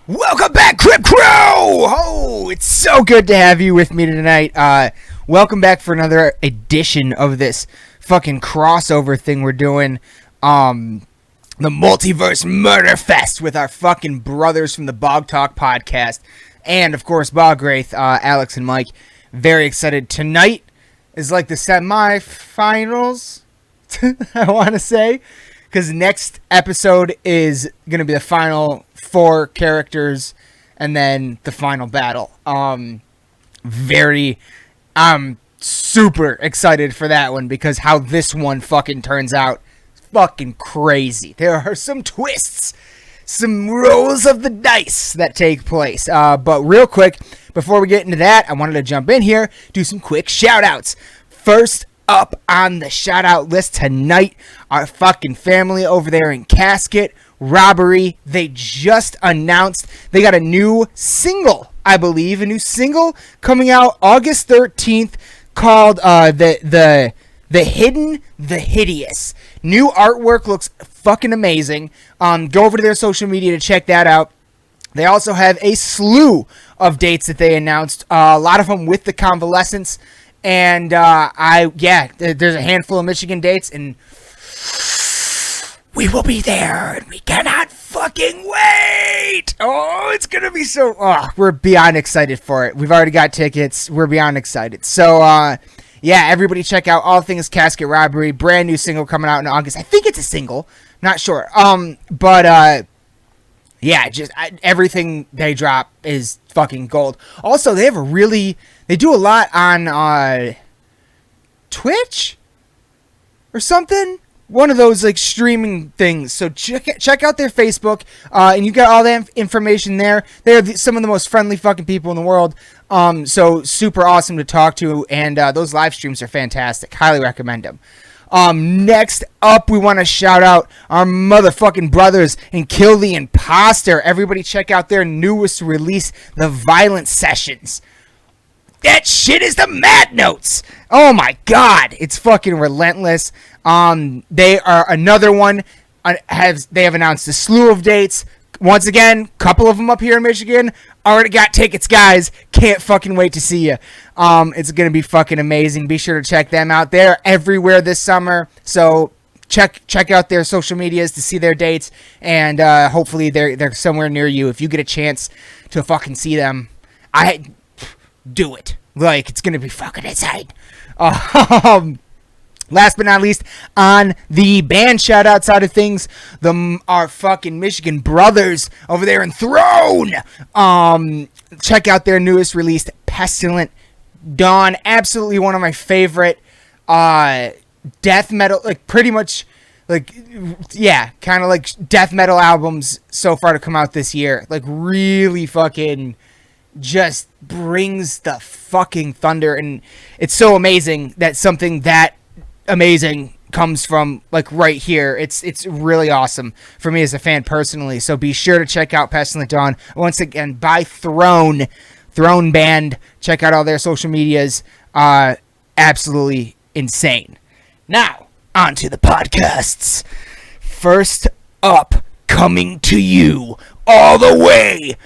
Welcome back, Crip Crew! Oh, it's so good to have you with me tonight. Welcome back for another edition of this fucking crossover thing we're doing. The Multiverse Murderfest with our fucking brothers from the Bog Talk podcast. And, of course, Bog Wraith, Alex and Mike. Very excited. Tonight is like the semi-finals, I want to say. Because next episode is going to be the final 4 characters and then the final battle. I'm super excited for that one because how this one fucking turns out is fucking crazy. There are some twists, some rolls of the dice that take place. But real quick, before we get into that, I wanted to jump in here, do some quick shout outs. First up on the shout out list tonight, our fucking family over there in Casket, Robbery. They just announced they got a new single, I believe, a new single coming out August 13th called the Hidden, the Hideous. New artwork looks fucking amazing. Go over to their social media to check that out. They also have a slew of dates that they announced, a lot of them with the Convalescence. And, there's a handful of Michigan dates, and we will be there, and we cannot fucking wait! Oh, it's gonna be we're beyond excited for it. We've already got tickets. We're beyond excited. So, everybody check out All Things Casket Robbery. Brand new single coming out in August. I think it's a single. Not sure. Everything they drop is fucking gold. Also, they do a lot on Twitch or something. One of those like streaming things. So check out their Facebook, and you got all that information there. They're some of the most friendly fucking people in the world. So super awesome to talk to, and those live streams are fantastic. Highly recommend them. Next up, we want to shout out our motherfucking brothers in Kill the Imposter. Everybody check out their newest release, The Violent Sessions. That shit is the Mad Notes. Oh my god, it's fucking relentless. They are another one. They have announced a slew of dates. Once again, couple of them up here in Michigan. Already got tickets, guys. Can't fucking wait to see you. It's gonna be fucking amazing. Be sure to check them out. They're everywhere this summer, so check out their social medias to see their dates, and hopefully they're somewhere near you. If you get a chance to fucking see them, do it. Like, it's gonna be fucking insane. Last but not least, on the band shout-out side of things, our fucking Michigan brothers over there in Throne. Check out their newest release, Pestilent Dawn. Absolutely one of my favorite death metal, like pretty much, kind of like death metal albums so far to come out this year. Like, really fucking just brings the fucking thunder, and it's so amazing that something that amazing comes from like right here. It's really awesome for me as a fan personally, so be sure to check out Pestilent Dawn once again by Throne Band. Check out all their social medias. Absolutely insane. Now on to the podcasts. First up, coming to you all the way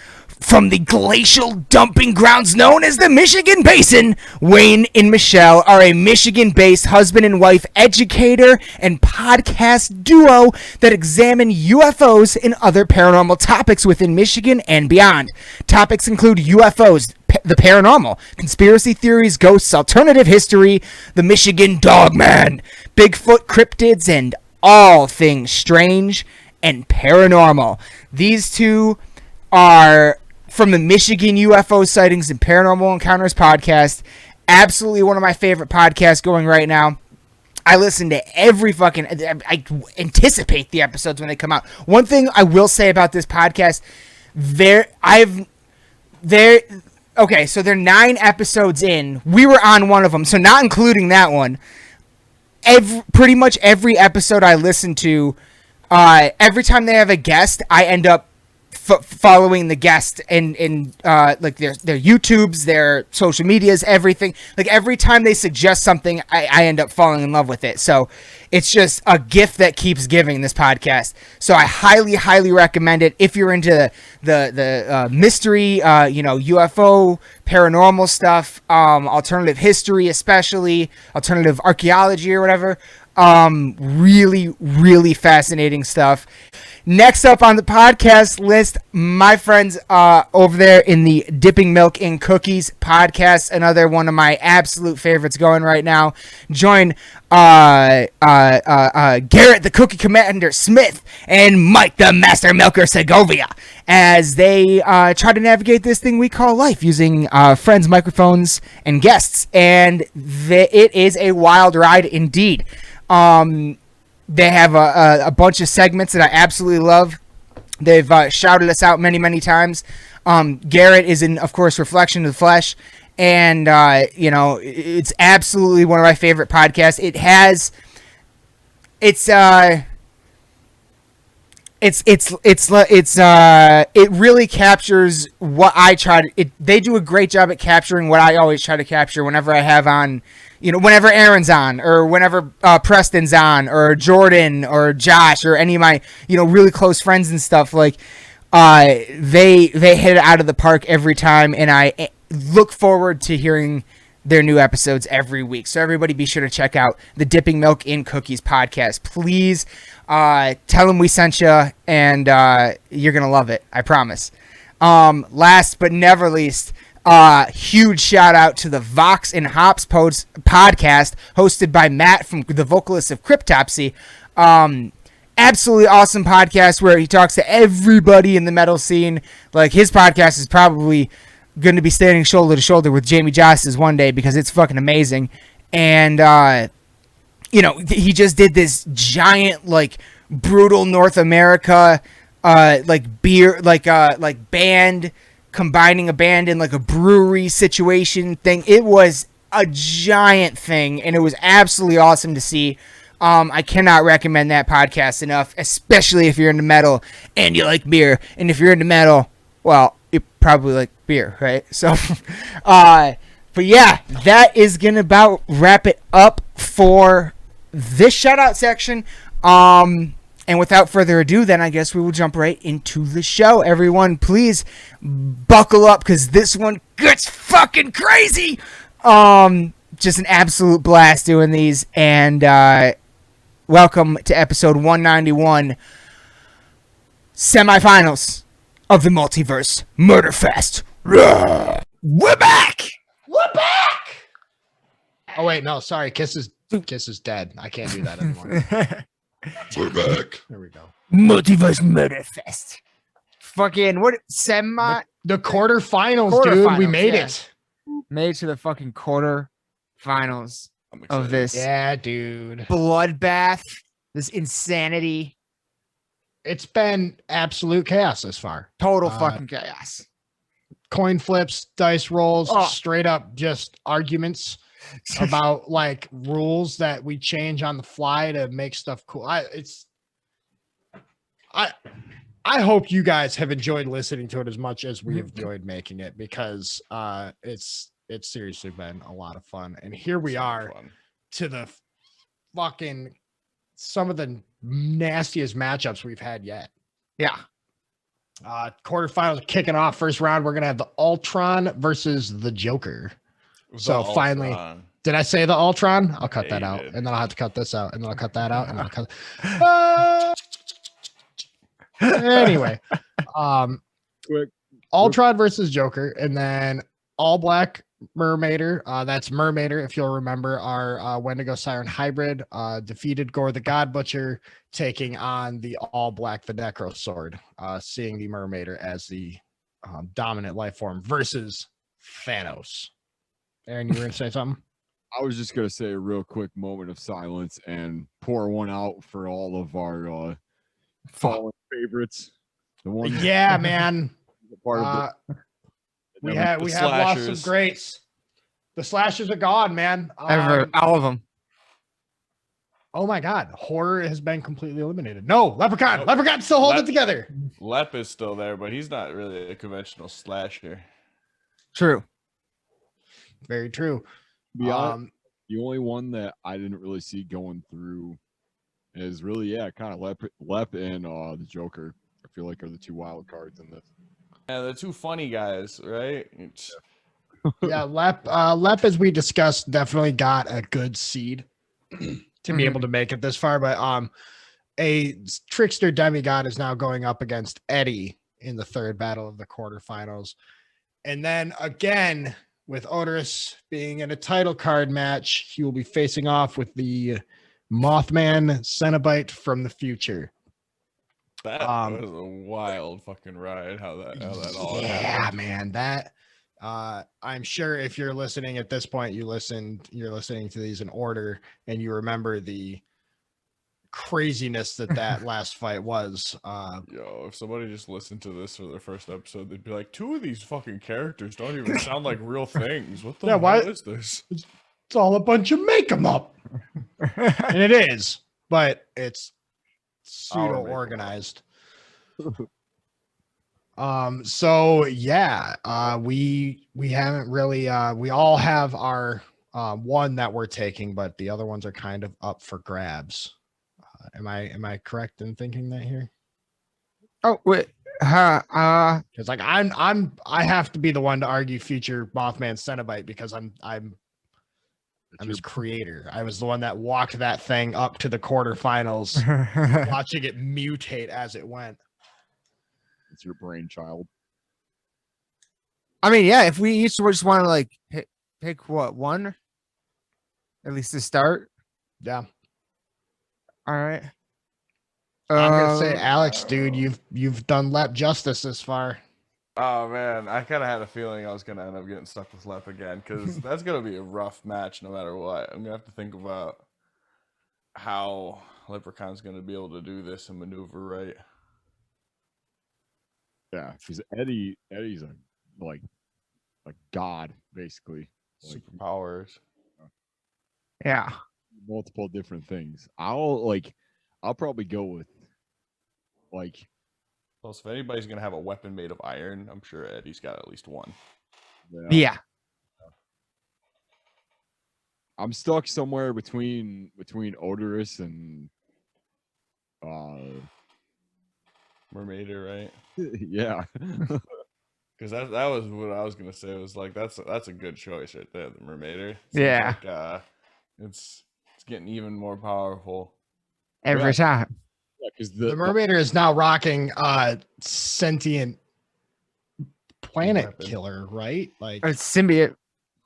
from the glacial dumping grounds known as the Michigan Basin, Wayne and Michelle are a Michigan-based husband and wife educator and podcast duo that examine UFOs and other paranormal topics within Michigan and beyond. Topics include UFOs, the paranormal, conspiracy theories, ghosts, alternative history, the Michigan Dogman, Bigfoot, cryptids, and all things strange and paranormal. These two are from the Michigan UFO Sightings and Paranormal Encounters podcast. Absolutely one of my favorite podcasts going right now. I listen to I anticipate the episodes when they come out. One thing I will say about this podcast, okay, so they're 9 episodes in. We were on one of them, so not including that one. Pretty much every episode I listen to, every time they have a guest, I end up following the guest and like their YouTubes, their social medias, everything. Like every time they suggest something, I end up falling in love with it. So it's just a gift that keeps giving, this podcast. So I highly recommend it if you're into the mystery, UFO, paranormal stuff, alternative history, especially alternative archaeology or whatever. Really fascinating stuff. Next up on the podcast list, my friends over there in the Dipping Milk in Cookies podcast, another one of my absolute favorites going right now. Join Garrett the Cookie Commander Smith and Mike the Master Milker Segovia as they try to navigate this thing we call life using friends, microphones, and guests. And it is a wild ride indeed. They have a bunch of segments that I absolutely love. They've shouted us out many times. Garrett is in, of course, Reflection of the Flesh, and it's absolutely one of my favorite podcasts. It really captures what I try to. They do a great job at capturing what I always try to capture whenever I have on. Whenever Aaron's on, or whenever Preston's on, or Jordan, or Josh, or any of my, really close friends and stuff, like, they hit it out of the park every time, and I look forward to hearing their new episodes every week. So everybody be sure to check out the Dipping Milk in Cookies podcast. Please tell them we sent you, and you're going to love it. I promise. Last but never least, huge shout out to the Vox and Hops podcast hosted by Matt, from the vocalist of Cryptopsy. Absolutely awesome podcast where he talks to everybody in the metal scene. Like, his podcast is probably going to be standing shoulder to shoulder with Jamie Joss's one day because it's fucking amazing. And, he just did this giant, like, brutal North America, band, combining a band in like a brewery situation thing. It was a giant thing, and it was absolutely awesome to see. I cannot recommend that podcast enough, especially if you're into metal and you like beer. And if you're into metal, well, you probably like beer, right? So, but yeah, that is gonna about wrap it up for this shout out section. And without further ado, then I guess we will jump right into the show. Everyone, please buckle up because this one gets fucking crazy. Just an absolute blast doing these. And welcome to episode 191, semifinals of the Multiverse Murderfest. We're back. We're back. Oh wait, no, sorry. Kiss is dead. I can't do that anymore. We're back. There we go. Multiverse Murderfest. Fucking what? The quarterfinals, dude. We made it. Made it to the fucking quarterfinals of this. Yeah, dude. Bloodbath. This insanity. It's been absolute chaos this far. Total fucking chaos. Coin flips, dice rolls, straight up just arguments about like rules that we change on the fly to make stuff cool. I hope you guys have enjoyed listening to it as much as we have enjoyed making it, because it's seriously been a lot of fun. And here we are to the fucking some of the nastiest matchups we've had yet. Yeah. Quarterfinals kicking off. First round, we're gonna have the Ultron versus the Joker. Finally, did I say the Ultron? I'll cut that out, and then I'll have to cut this out, and then I'll cut that out, and then I'll cut. Anyway, Ultron versus Joker, and then All Black Mermaider. That's Mermaider, if you'll remember, our Wendigo Siren hybrid defeated Gore the God Butcher, taking on the All Black the Necro Sword, seeing the Mermaider as the dominant life form versus Thanos. Aaron, you were going to say something? I was just going to say a real quick moment of silence and pour one out for all of our fallen favorites. The one, yeah, man. Part of we have lost some greats. The slashers are gone, man. All of them. Oh my God, horror has been completely eliminated. No, Leprechaun. Nope. Leprechaun still holding it together. Lep is still there, but he's not really a conventional slasher. True. Very true. To be honest, the only one that I didn't really see going through is really, kind of Lep and the Joker. I feel like are the two wild cards in this. Yeah, the two funny guys, right? Yeah, Lep, as we discussed, definitely got a good seed to be able to make it this far. But a trickster demigod is now going up against Eddie in the third battle of the quarterfinals. And then again, with Odorous being in a title card match, he will be facing off with the Mothman Cenobite from the future. That was a wild fucking ride. How that all happened. Man, that I'm sure if you're listening at this point, you're listening to these in order and you remember the craziness that last fight was. Yo, if somebody just listened to this for their first episode, they'd be like, two of these fucking characters don't even sound like real things. What the hell is this? It's all a bunch of make 'em up. And it is, but it's pseudo organized. So yeah, we haven't really we all have our one that we're taking, but the other ones are kind of up for grabs. Am I correct in thinking that here? Oh wait, Because like I have to be the one to argue future Mothman Cenobite because I'm his creator. I was the one that walked that thing up to the quarterfinals, watching it mutate as it went. It's your brainchild. I mean, yeah, if we each just want to like pick what one, at least to start. Yeah. All right. I'm gonna say Alex, dude, you've done Lep justice this far. Oh man, I kind of had a feeling I was gonna end up getting stuck with Lep again because that's gonna be a rough match no matter what. I'm gonna have to think about how Leprechaun's gonna be able to do this and maneuver right. Yeah, because Eddie's a like god basically. Superpowers. Yeah. Multiple different things. I'll probably go with like. Plus, if anybody's gonna have a weapon made of iron, I'm sure Eddie's got at least one. Yeah. I'm stuck somewhere between Odorous and Mermaider, right? yeah. Because that was what I was gonna say. It was like that's a good choice right there, the Mermaider. Yeah. Like, it's getting even more powerful Every time. Yeah, because The Mermaider is now rocking sentient planet weapon. killer, right? Like It's symbiote,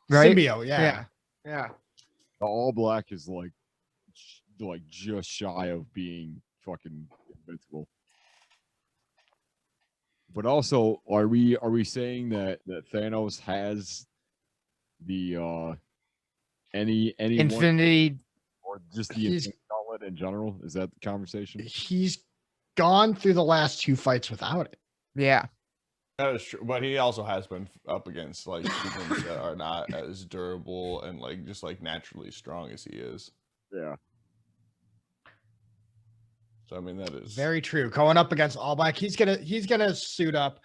right? symbiote, yeah. Yeah. the all black is like just shy of being fucking invincible. But also, are we saying that Thanos has the any Infinity. or just the He's- Infinity Gauntlet in general? Is that the conversation? He's gone through the last two fights without it. Yeah. That is true, but he also has been up against like humans that are not as durable and like just like naturally strong as he is. Yeah. So I mean that is Very true. Going up against All Black, he's gonna suit up.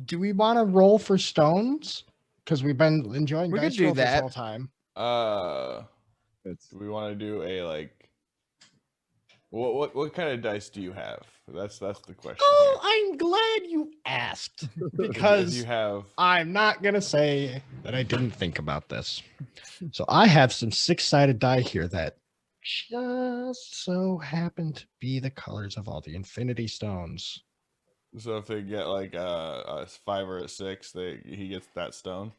Do we want to roll for stones? Because we've been enjoying We could dice do roll this that. whole time. It's Do we want to do a like? What kind of dice do you have? That's the question. Oh, I'm glad you asked because you have I'm not gonna say that I didn't think about this. So I have some 6-sided die here that just so happen to be the colors of all the Infinity Stones. so if they get like a 5 or a 6, he gets that stone.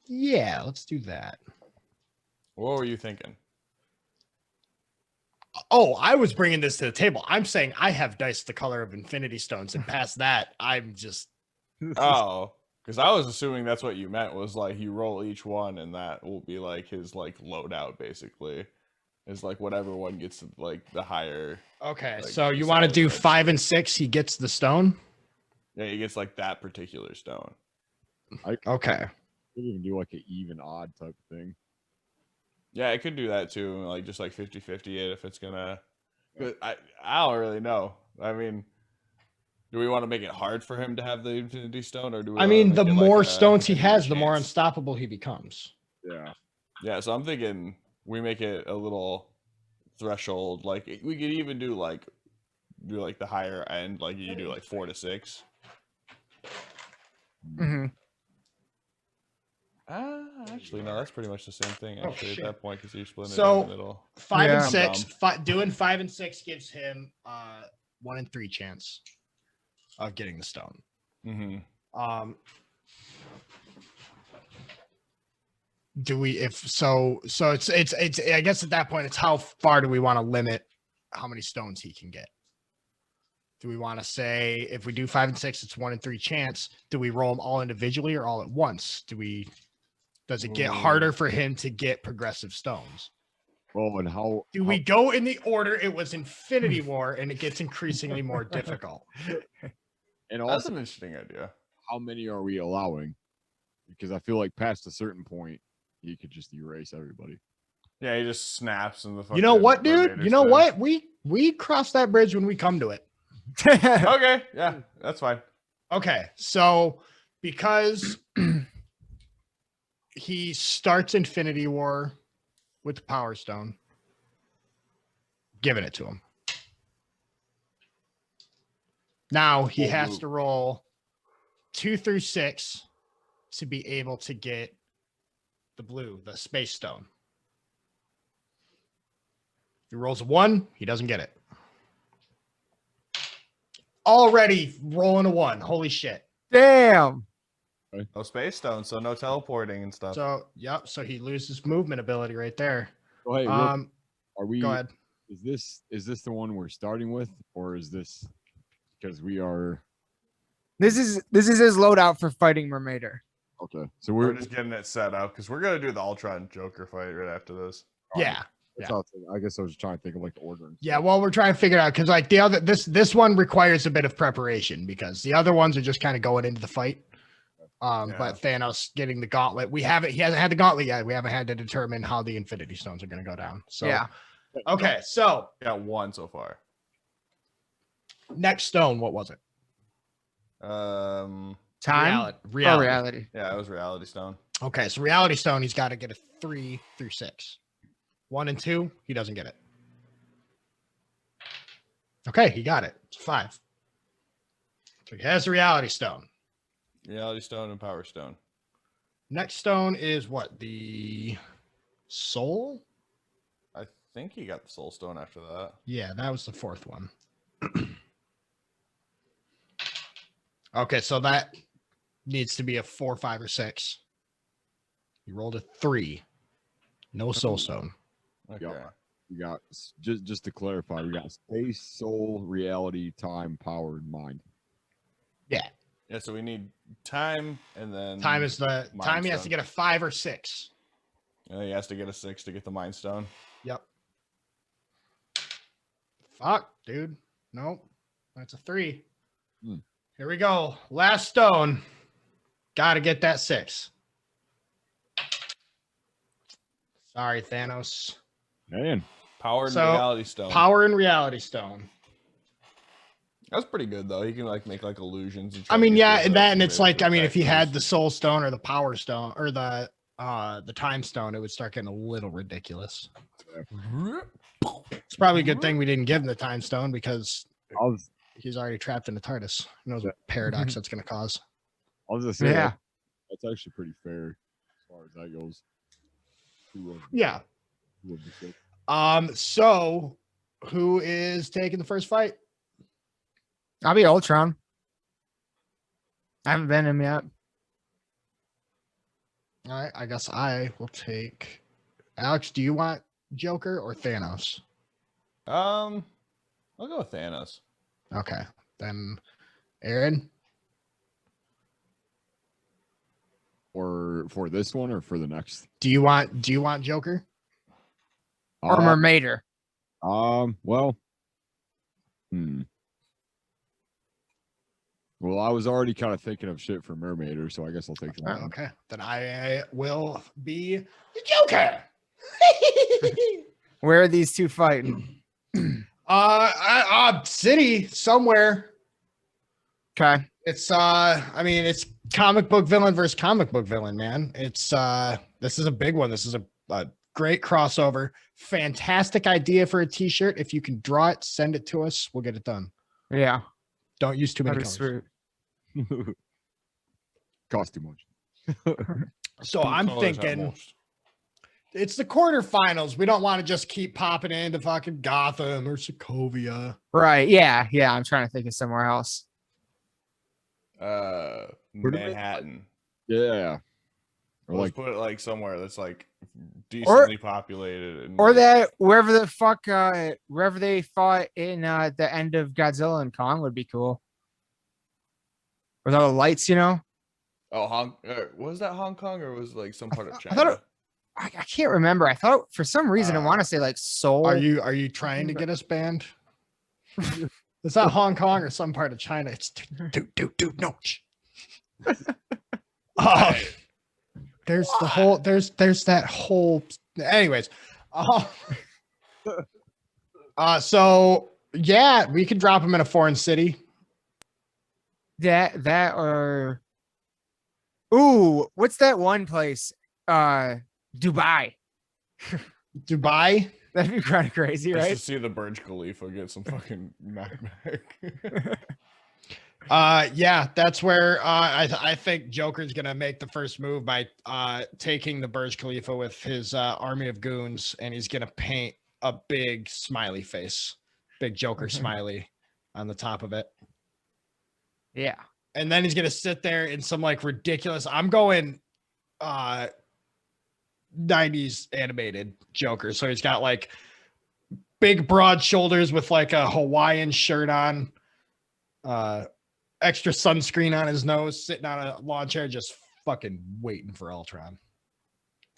Yeah, let's do that. What were you thinking? Oh, I was bringing this to the table. I'm saying I have dice the color of Infinity Stones, and past that, I'm just Oh, because I was assuming that's what you meant was like you roll each one and that will be like his like loadout basically. Is like whatever one gets like the higher. okay. Like, So you the want to solid do dice. 5 and 6? He gets the stone. Yeah, he gets like that particular stone. Okay. could even do like an even odd type of thing. Yeah, it could do that too. Like just like 50-50 it if it's gonna. I don't really know. I mean, do we want to make it hard for him to have the Infinity Stone, or do we? I wanna mean, make the it more like stones he an even has, the more chance? unstoppable he becomes. Yeah. Yeah, so I'm thinking we make it a little threshold. Like we could even do like the higher end, like you do like 4 to 6. Mm-hmm. Actually, no, that's pretty much the same thing. Oh, Actually, at shit. that point, because you're splitting it So- down the middle. 5 and Yeah. 6. I'm Doing 5 and 6 gives him 1 in 3 chance of getting the stone. Mm-hmm. Do we if so it's I guess at that point it's how far do we want to limit how many stones he can get? Do we want to say if we do 5 and 6 it's 1 in 3 chance? Do we roll them all individually or all at once? Does it get harder for him to get progressive stones? Well, and how Do we go in the order it was Infinity War and it gets increasingly more difficult? and That's also an interesting idea. how many are we allowing? Because I feel like past a certain point, you could just erase everybody. Yeah, he just snaps in the. You know what, fucking dude? Raider You know stand. what? We cross that bridge when we come to it. Okay, yeah, that's fine. Okay, so because he starts Infinity War with the Power Stone, giving it to him. Now he has to roll 2 through 6 to be able to get the blue, the Space Stone. He rolls a 1, he doesn't get it. Already rolling a 1. Holy shit. Damn. No space stone, so no teleporting and stuff. So, yep. So he loses movement ability right there. So hey, Are we? Go ahead. Is this the one we're starting with, or is this because we are? This is his loadout for fighting Mermaider. Okay, so We're we're just getting it set up because we're gonna do the Ultron Joker fight right after this. Yeah. that's how it's- I guess I was just trying to think of like the order. and Yeah. stuff. Well, we're trying to figure it out because like the other this one requires a bit of preparation because the other ones are just kind of going into the fight. Yeah. But Thanos getting the gauntlet, he hasn't had the gauntlet yet. We haven't had to determine how the Infinity Stones are going to go down. So Yeah. okay, so Got 1 so far. next stone, what was it? Time Reality. or reality. Yeah, it was Reality Stone. Okay, so Reality Stone, he's got to get a 3 through 6. 1 and 2, he doesn't get it. Okay, he got it. It's 5. So he has the Reality Stone. Reality Stone and Power Stone. Next stone is what? The Soul? I think he got the Soul Stone after that. Yeah, that was the 4th one. Okay, so that needs to be a 4, 5, or 6. He rolled a 3. No Soul Stone. Okay. Yeah. We got just to clarify, we got space, soul, reality, time, power, and mind. Yeah. Yeah, so we need time and then Time is the Mind time he has to Stone. get a 5 or 6. And then he has to get a 6 to get the Mind Stone. Yep. Fuck, dude. Nope. That's a 3. Hmm. Here we go. Last stone. Got to get that 6. Sorry, Thanos. Man, Power and So, Reality Stone. Power and Reality Stone. That's pretty good though. He can like make like illusions. And I try to mean, get yeah, through and the that, and it's Invader like, I mean, if he had Factors. the Soul Stone or the Power Stone or the Time Stone, it would start getting a little ridiculous. It's probably a good thing we didn't give him the Time Stone because I was he's already trapped in the TARDIS. Who knows what paradox that's going to cause? just saying, Yeah. that's actually pretty fair as far as that goes. Yeah. Who of the 6? So who is taking the first fight? I'll be Ultron. I haven't been him yet. All right, I guess I will take Alex. Do you want Joker or Thanos? I'll go with Thanos. Okay, then Aaron. Or for this one or for the next? Do you want Joker? Or Mermaider. Well, Well, I was already kind of thinking of shit for Mermaider, so I guess I'll take that. one. Okay, then I will be the Joker. Where are these two fighting? City somewhere. Okay. It's I mean, it's comic book villain versus comic book villain, man. It's this is a big one. This is a great crossover. Fantastic idea for a t-shirt. If you can draw it, send it to us. We'll get it done. Yeah. Don't use too many That'd be colors. sweet. Cost too much. So Two I'm colors at thinking most. it's the quarterfinals. We don't want to just keep popping into fucking Gotham or Sokovia. Right. Yeah. Yeah. I'm trying to think of somewhere else. do they- Manhattan. Yeah. Or Let's like put it like somewhere that's like decently populated, and Or like, that wherever the fuck wherever they fought in the end of Godzilla and Kong would be cool. With all the lights, you know? was that Hong Kong or was it like some part of I China? thought I can't remember. I thought for some reason I want to say like Seoul. Are you trying to get us banned? It's not Hong Kong or some part of China. It's dude, no. Oh, there's the whole there's that whole anyways. So yeah, we could drop them in a foreign city. that or ooh, what's that one place? Dubai. Dubai. That'd be kind of crazy, Just to right? see the Burj Khalifa get some fucking knockback. Yeah, that's where I think Joker's gonna make the first move by taking the Burj Khalifa with his army of goons, and he's gonna paint a big smiley face, big Joker smiley on the top of it. Yeah. And then he's gonna sit there in some like ridiculous. I'm going 90s animated Joker. So he's got like big broad shoulders with like a Hawaiian shirt on, extra sunscreen on his nose, sitting on a lawn chair, just fucking waiting for Ultron.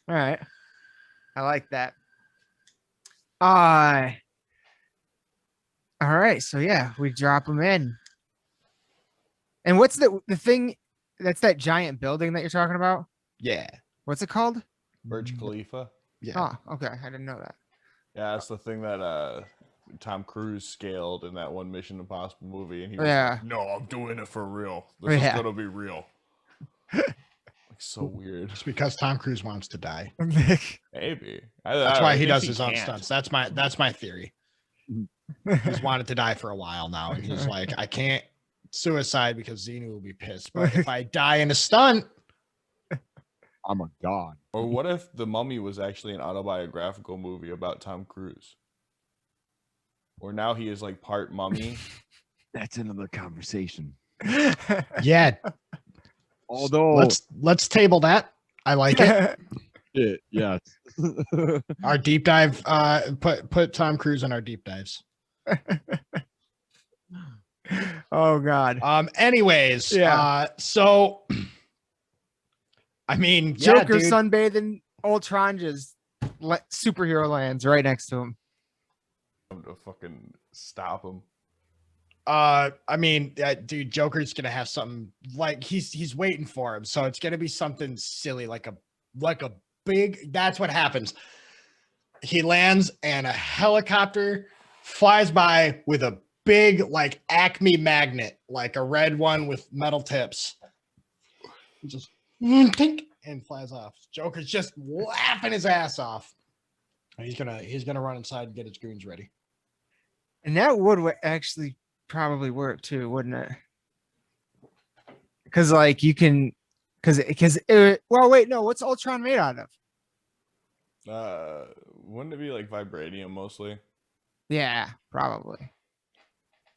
All right. I like that. All right. So yeah, we drop them in. And what's the thing that's that giant building that you're talking about? Yeah. What's it called? Burj Khalifa. Yeah. Oh, okay. I didn't know that. Yeah, that's the thing that Tom Cruise scaled in that one Mission Impossible movie, and he was Yeah. like, "No, I'm doing it for real. This Yeah. is gonna be real." Like so weird. It's because Tom Cruise wants to die. Maybe That's I why he think does his own can't. stunts. That's my theory. He's wanted to die for a while now, and he's like, I can't suicide because Xenu will be pissed. But if I die in a stunt, I'm a god. Or what if The Mummy was actually an autobiographical movie about Tom Cruise? Or now he is like part mummy. That's another conversation. yeah, Although let's table that. I like it. yes. Our deep dive, put Tom Cruise in our deep dives. Oh God. Anyways, Yeah. So I mean, yeah, Joker dude. sunbathing, Ultron just superhero lands right next to him. To fucking stop him. I mean, dude, Joker's gonna have something like he's waiting for him, so it's gonna be something silly, like a big. That's what happens. He lands, and a helicopter flies by with a big, like Acme magnet, like a red one with metal tips. He just tink, and flies off. Joker's just laughing his ass off. He's gonna run inside and get his goons ready. And that would actually probably work too, wouldn't it? Because like you can, because well, wait, no, what's Ultron made out of? Wouldn't it be like vibranium mostly? Yeah, probably.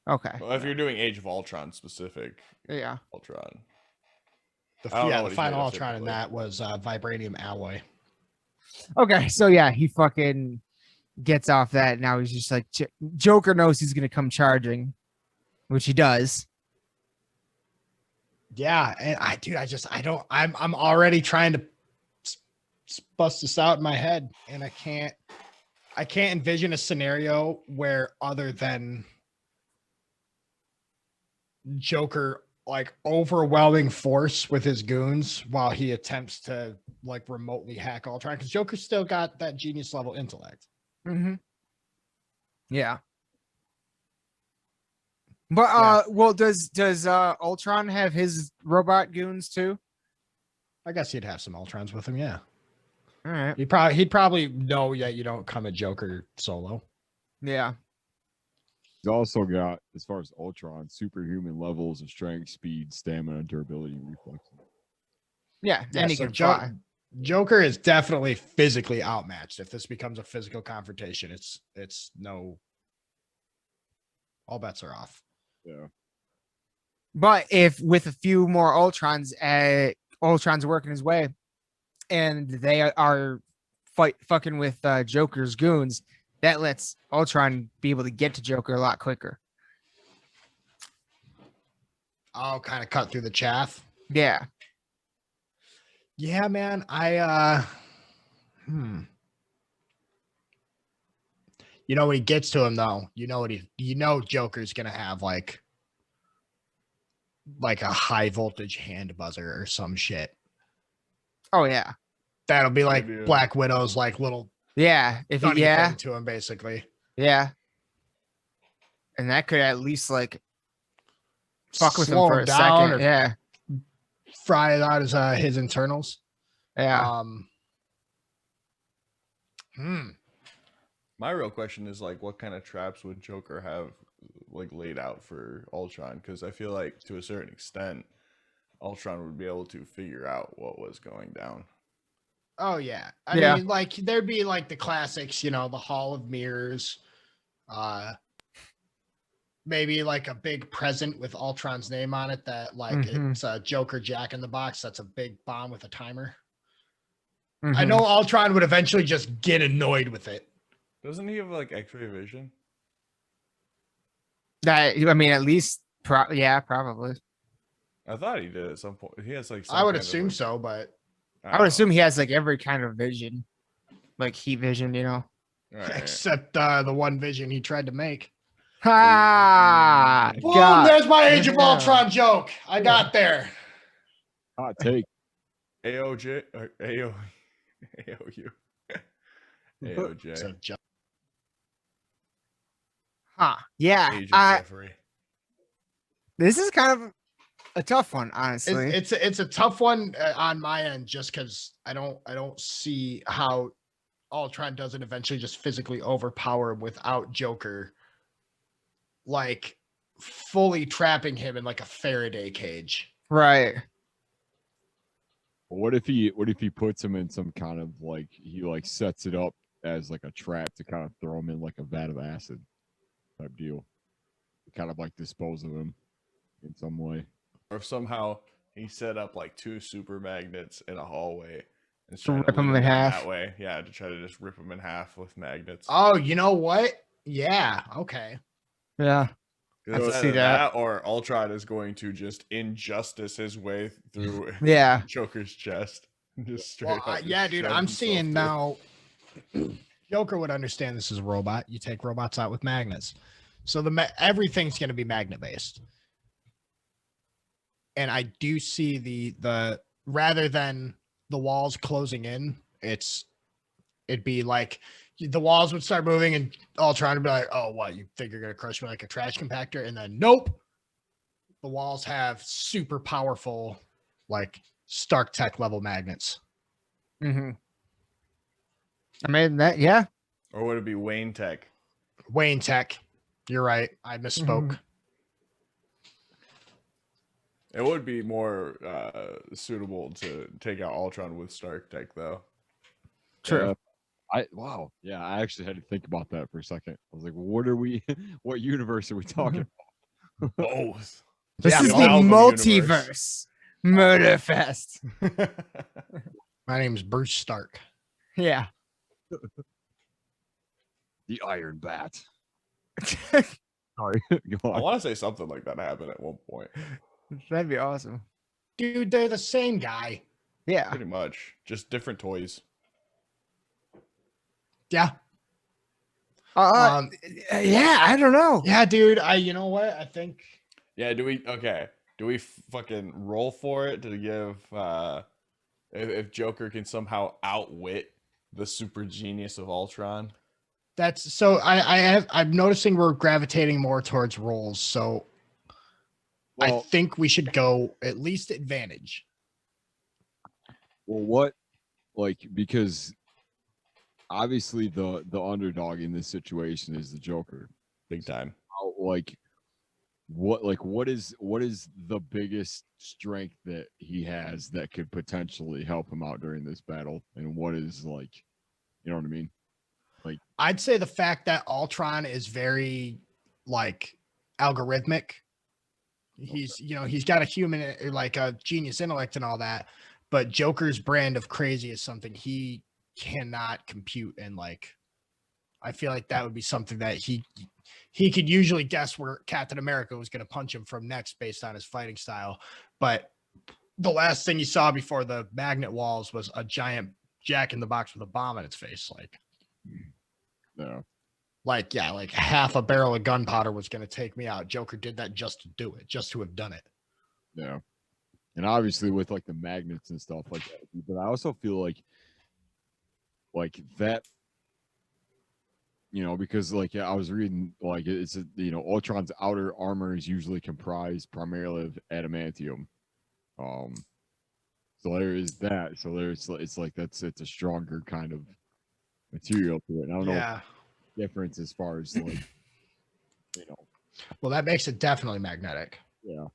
Okay. Well, if you're doing Age of Ultron specific, Yeah. Ultron. The I don't know the what he's final made of Ultron in typically. that was vibranium alloy. Okay, so yeah, he fucking gets off that. Now he's just like Joker knows he's gonna come charging, which he does. Yeah, and I'm already trying to bust this out in my head, and I can't envision a scenario where other than Joker like overwhelming force with his goons while he attempts to like remotely hack Ultron, because Joker's still got that genius level intellect. Mm-hmm. Yeah. But Yeah. well, does Ultron have his robot goons too? I guess he'd have some Ultrons with him, yeah. All right. He'd probably know that you don't come at Joker solo. Yeah. He's also got, as far as Ultron, superhuman levels of strength, speed, stamina, durability, and reflexes. Yeah. Yeah, And he so can fly. Joker is definitely physically outmatched. If this becomes a physical confrontation, it's no, all bets are off. Yeah. But if with a few more Ultrons, Ultron's working his way, and they are fucking with Joker's goons, that lets Ultron be able to get to Joker a lot quicker. I'll kind of cut through the chaff. Yeah. Yeah, man. You know, when he gets to him though, you know Joker's gonna have like a high voltage hand buzzer or some shit. Oh yeah. That'll be like Maybe, Black Widow's like little Yeah. If he, funny yeah. thing to him, basically. Yeah. And that could at least like fuck with him Slow for him a down second. or Yeah. fry it out his internals. Yeah. My real question is like, what kind of traps would Joker have like laid out for Ultron? Because I feel like to a certain extent, Ultron would be able to figure out what was going down. Oh yeah. I Yeah. mean, like there'd be like the classics, you know, the Hall of Mirrors, maybe like a big present with Ultron's name on it that like Mhm. it's a Joker Jack in the Box. That's a big bomb with a timer. I Mhm. know Ultron would eventually just get annoyed with it. Doesn't he have like X-ray vision? That, I mean, at least, yeah, probably. I thought he did at some point. He has like. Some I would kind of, assume like- so, but I would assume he has like every kind of vision, like heat vision, you know. Alright. except the one vision he tried to make. Ha! Boom! God. There's my Age of Yeah. Ultron joke. I got there. Hot take. AOJ or AO AOU. AOJ. So, Huh. Yeah. Agent Jeffrey. This is kind of a tough one, honestly. it's a tough one on my end, just because I don't see how Ultron doesn't eventually just physically overpower him without Joker, like fully trapping him in like a Faraday cage. Right. What if he puts him in some kind of like he like sets it up as like a trap to kind of throw him in like a vat of acid type deal, kind of like dispose of him in some way. Or if somehow he set up like two super magnets in a hallway and To rip him in half. that way. Yeah, to try to just rip him in half with magnets. Oh, you know what? Yeah. Okay. Yeah. I can see that. Or Ultron is going to just injustice his way through Yeah. Joker's chest. Just straight Well, up just yeah, dude. shove I'm himself seeing through. now. Joker would understand this is a robot. You take robots out with magnets, so everything's going to be magnet based. And I do see the rather than the walls closing in, it'd be like the walls would start moving and Ultron would be like, "Oh, what? You think you're gonna crush me like a trash compactor?" And then nope, the walls have super powerful, like Stark Tech level magnets. Mm-hmm. I mean that. Yeah. Or would it be Wayne Tech? Wayne Tech. You're right. I misspoke. Mhm. It would be more suitable to take out Ultron with Stark Tech, though. True. Wow. Yeah, I actually had to think about that for a second. I was like, what are we what universe are we talking about? Both. This Yeah, is the Malcolm Multiverse Murderfest. My name's Bruce Stark. Yeah. The Iron Bat. Sorry. Go I on. want to say something like that happened at one point. That'd be awesome. Dude, they're the same guy. Yeah. Pretty much. Just different toys. Yeah. Yeah, I don't know. Yeah, dude. You know what? I think Yeah, do we? Okay. do we fucking roll for it to give if Joker can somehow outwit the super genius of Ultron? That's so I'm noticing we're gravitating more towards roles. So I Well, think we should go at least advantage. well, what because obviously the underdog in this situation is the Joker. Big time. How, what is the biggest strength that he has that could potentially help him out during this battle, and what is you know what I mean? I'd say the fact that Ultron is very like algorithmic. He's he's got a human like a genius intellect and all that, but Joker's brand of crazy is something he cannot compute, and like I feel like that would be something that he could usually guess where Captain America was going to punch him from next based on his fighting style. But the last thing you saw before the magnet walls was a giant Jack in the Box with a bomb in its face. Yeah. Like half a barrel of gunpowder was going to take me out. Joker did that just to do it, just to have done it. Yeah. And obviously with the magnets and stuff like that. But I also feel like that, because I was reading it's Ultron's outer armor is usually comprised primarily of adamantium. So there is that. So it's a stronger kind of material to it. And I don't know difference as far as Well, that makes it definitely magnetic. yeah.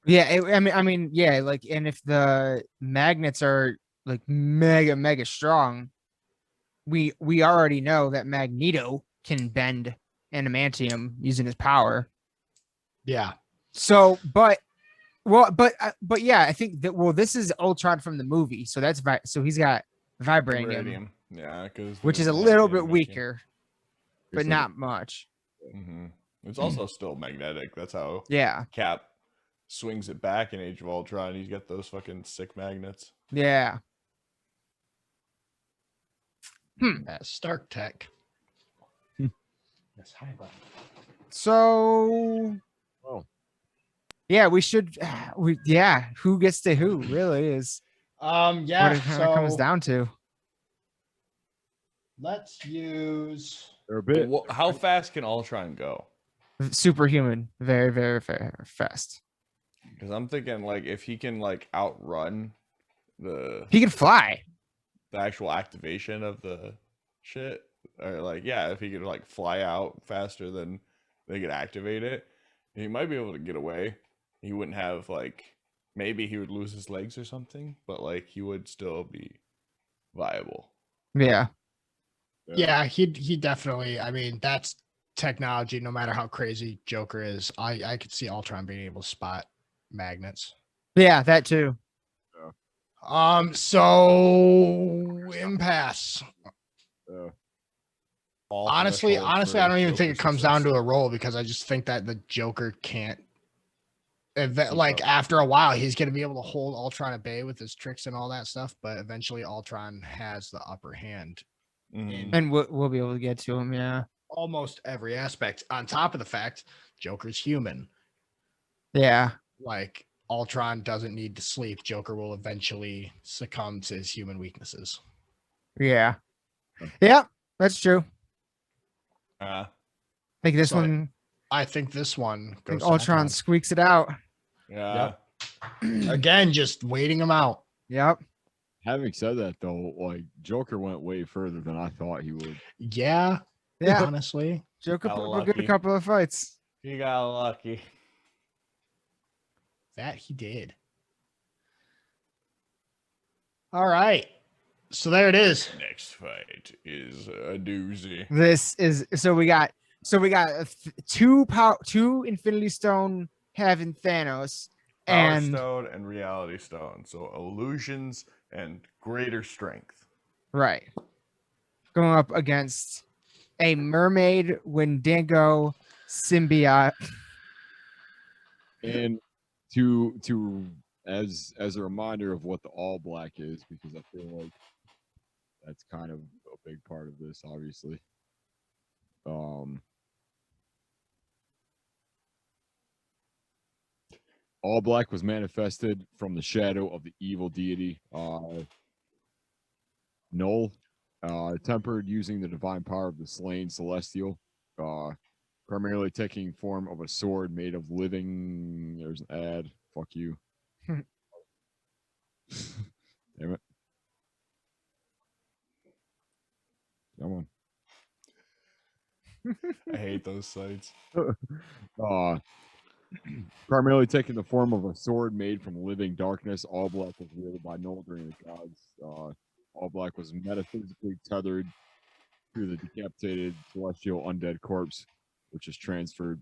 Yeah, I mean, yeah, and if the magnets are mega strong, we already know that Magneto can bend adamantium using his power. Yeah. So, but yeah, I think that this is Ultron from the movie, so so he's got vibranium, Yeah, which is a little bit weaker, but not much. Mm-hmm. It's also still magnetic. That's how Cap swings it back in Age of Ultron. He's got those fucking sick magnets. Yeah. Stark Tech. Yes, hi, buddy. So, yeah, we should. Who gets to who really is. Yeah. What it kind of comes down to. Let's use. They're a bit. How fast can Ultron go? Superhuman, very, very, very fast. Because I'm thinking if he can outrun he can fly. The actual activation of the shit, or if he could fly out faster than they could activate it, he might be able to get away. He wouldn't have maybe he would lose his legs or something, but he would still be viable. Yeah. Yeah, he definitely. I mean, that's technology. No matter how crazy Joker is, I could see Ultron being able to spot magnets. Yeah, that too. So impasse. Honestly, I don't even think it comes down to a roll, because I just think that the Joker can't. After a while, he's going to be able to hold Ultron at bay with his tricks and all that stuff, but eventually Ultron has the upper hand. Mm-hmm. And we'll be able to get to him, yeah. Almost every aspect. On top of the fact, Joker's human. Yeah. Ultron doesn't need to sleep. Joker will eventually succumb to his human weaknesses. Yeah. Yeah, that's true. I think this one. I think this one goes. Ultron squeaks it out. Yeah. Yep. Again, just waiting him out. Yep. Having said that, though, Joker went way further than I thought he would. Yeah. Honestly, Joker put up a good couple of fights. He got lucky. That he did. All right. So there it is. Next fight is a doozy. This is we got two Infinity Stone having Thanos Power Stone and Reality Stone. So illusions and greater strength. Right. Going up against a mermaid Wendigo symbiote. And as a reminder of what the all black is, because I feel like that's kind of a big part of this, obviously. All Black was manifested from the shadow of the evil deity Null, tempered using the divine power of the slain celestial, primarily taking form of a sword made of living. There's an ad. Fuck you. Damn it. Come on. I hate those sites. Primarily taking the form of a sword made from living darkness, All Black was wielded by Null during the gods. All Black was metaphysically tethered to the decapitated celestial undead corpse, which was transferred,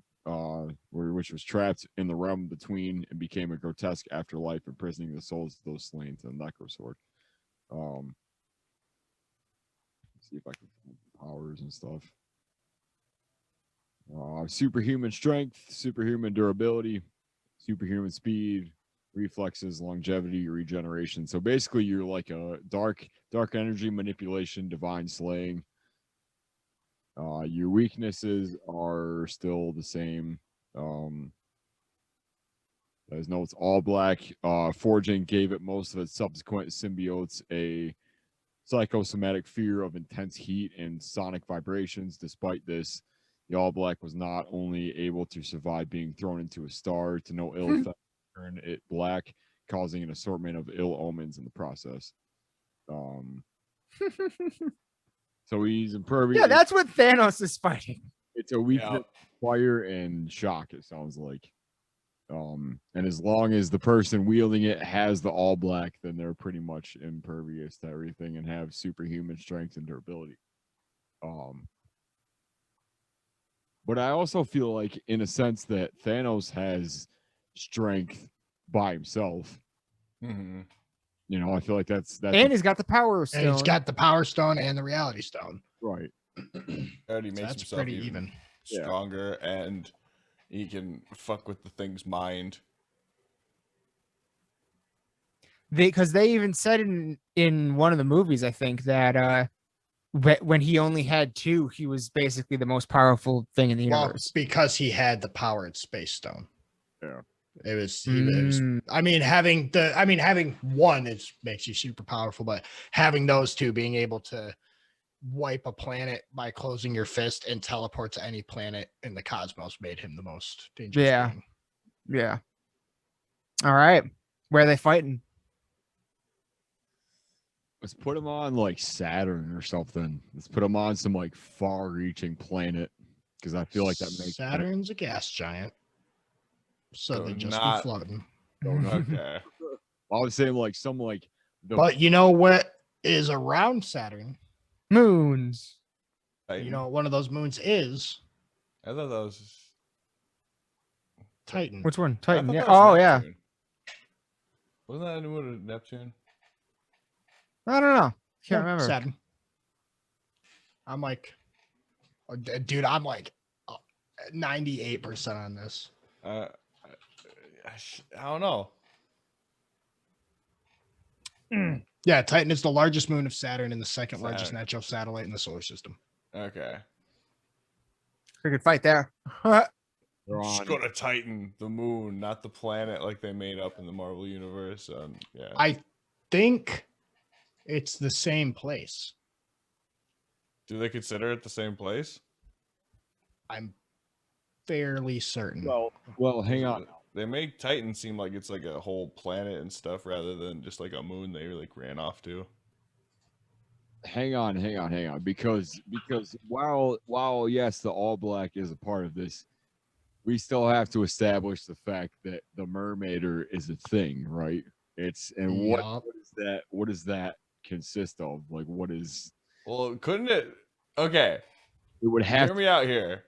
which was trapped in the realm between and became a grotesque afterlife, imprisoning the souls of those slain to the necrosword. See if I can find powers and stuff. Superhuman strength, superhuman durability, superhuman speed, reflexes, longevity, regeneration. So basically, you're like a dark energy manipulation, divine slaying. Your weaknesses are still the same. As no, it's All Black. Forging gave it most of its subsequent symbiotes a psychosomatic fear of intense heat and sonic vibrations. Despite this, the All Black was not only able to survive being thrown into a star to no ill effect, turn it black, causing an assortment of ill omens in the process. So he's impervious. Yeah, that's what Thanos is fighting. It's a weakness, fire, and shock, it sounds like. And as long as the person wielding it has the All Black, then they're pretty much impervious to everything and have superhuman strength and durability. But I also feel like, in a sense, that Thanos has strength by himself. Mm-hmm. You know, I feel like that's And he's got the power stone. And he's got the Power Stone and the Reality Stone. right. Already makes That's himself pretty even. stronger, and he can fuck with the thing's mind. Because they even said in one of the movies, I think, that when he only had two, he was basically the most powerful thing in the universe. Because he had the powered Space Stone. Yeah. It was I mean, having one makes you super powerful, but having those two, being able to wipe a planet by closing your fist and teleport to any planet in the cosmos made him the most dangerous being. Yeah. All right. Where are they fighting? Let's put him on like Saturn or something. Let's put him on some like far-reaching planet, because I feel like that makes Saturn's a gas giant. So they just not- be floating. Okay. I was saying like some like But you know what is around Saturn? Moons. You know what one of those moons is? I thought that was Titan. Which one? I Titan. thought Yeah. that was Oh, yeah. Neptune. Wasn't that a new one of Neptune? I don't know. Can't Yeah, remember. Saturn. I'm like, dude, I'm like 98% on this. I don't know. Yeah, Titan is the largest moon of Saturn and the second largest Saturn. natural satellite in the solar system. Okay. We could fight there. they're Just on. go to Titan, the moon, not the planet like they made up in the Marvel universe. Yeah. I think it's the same place. Do they consider it the same place? I'm fairly certain. Well, hang on. They make Titan seem like it's like a whole planet and stuff rather than just like a moon they like ran off to. Hang on. Because while yes, the All Black is a part of this, we still have to establish the fact that the Mermaider is a thing, right? It's and Yup. what does that consist of? Like, what is Well, couldn't it? Okay, it would have hear me out here.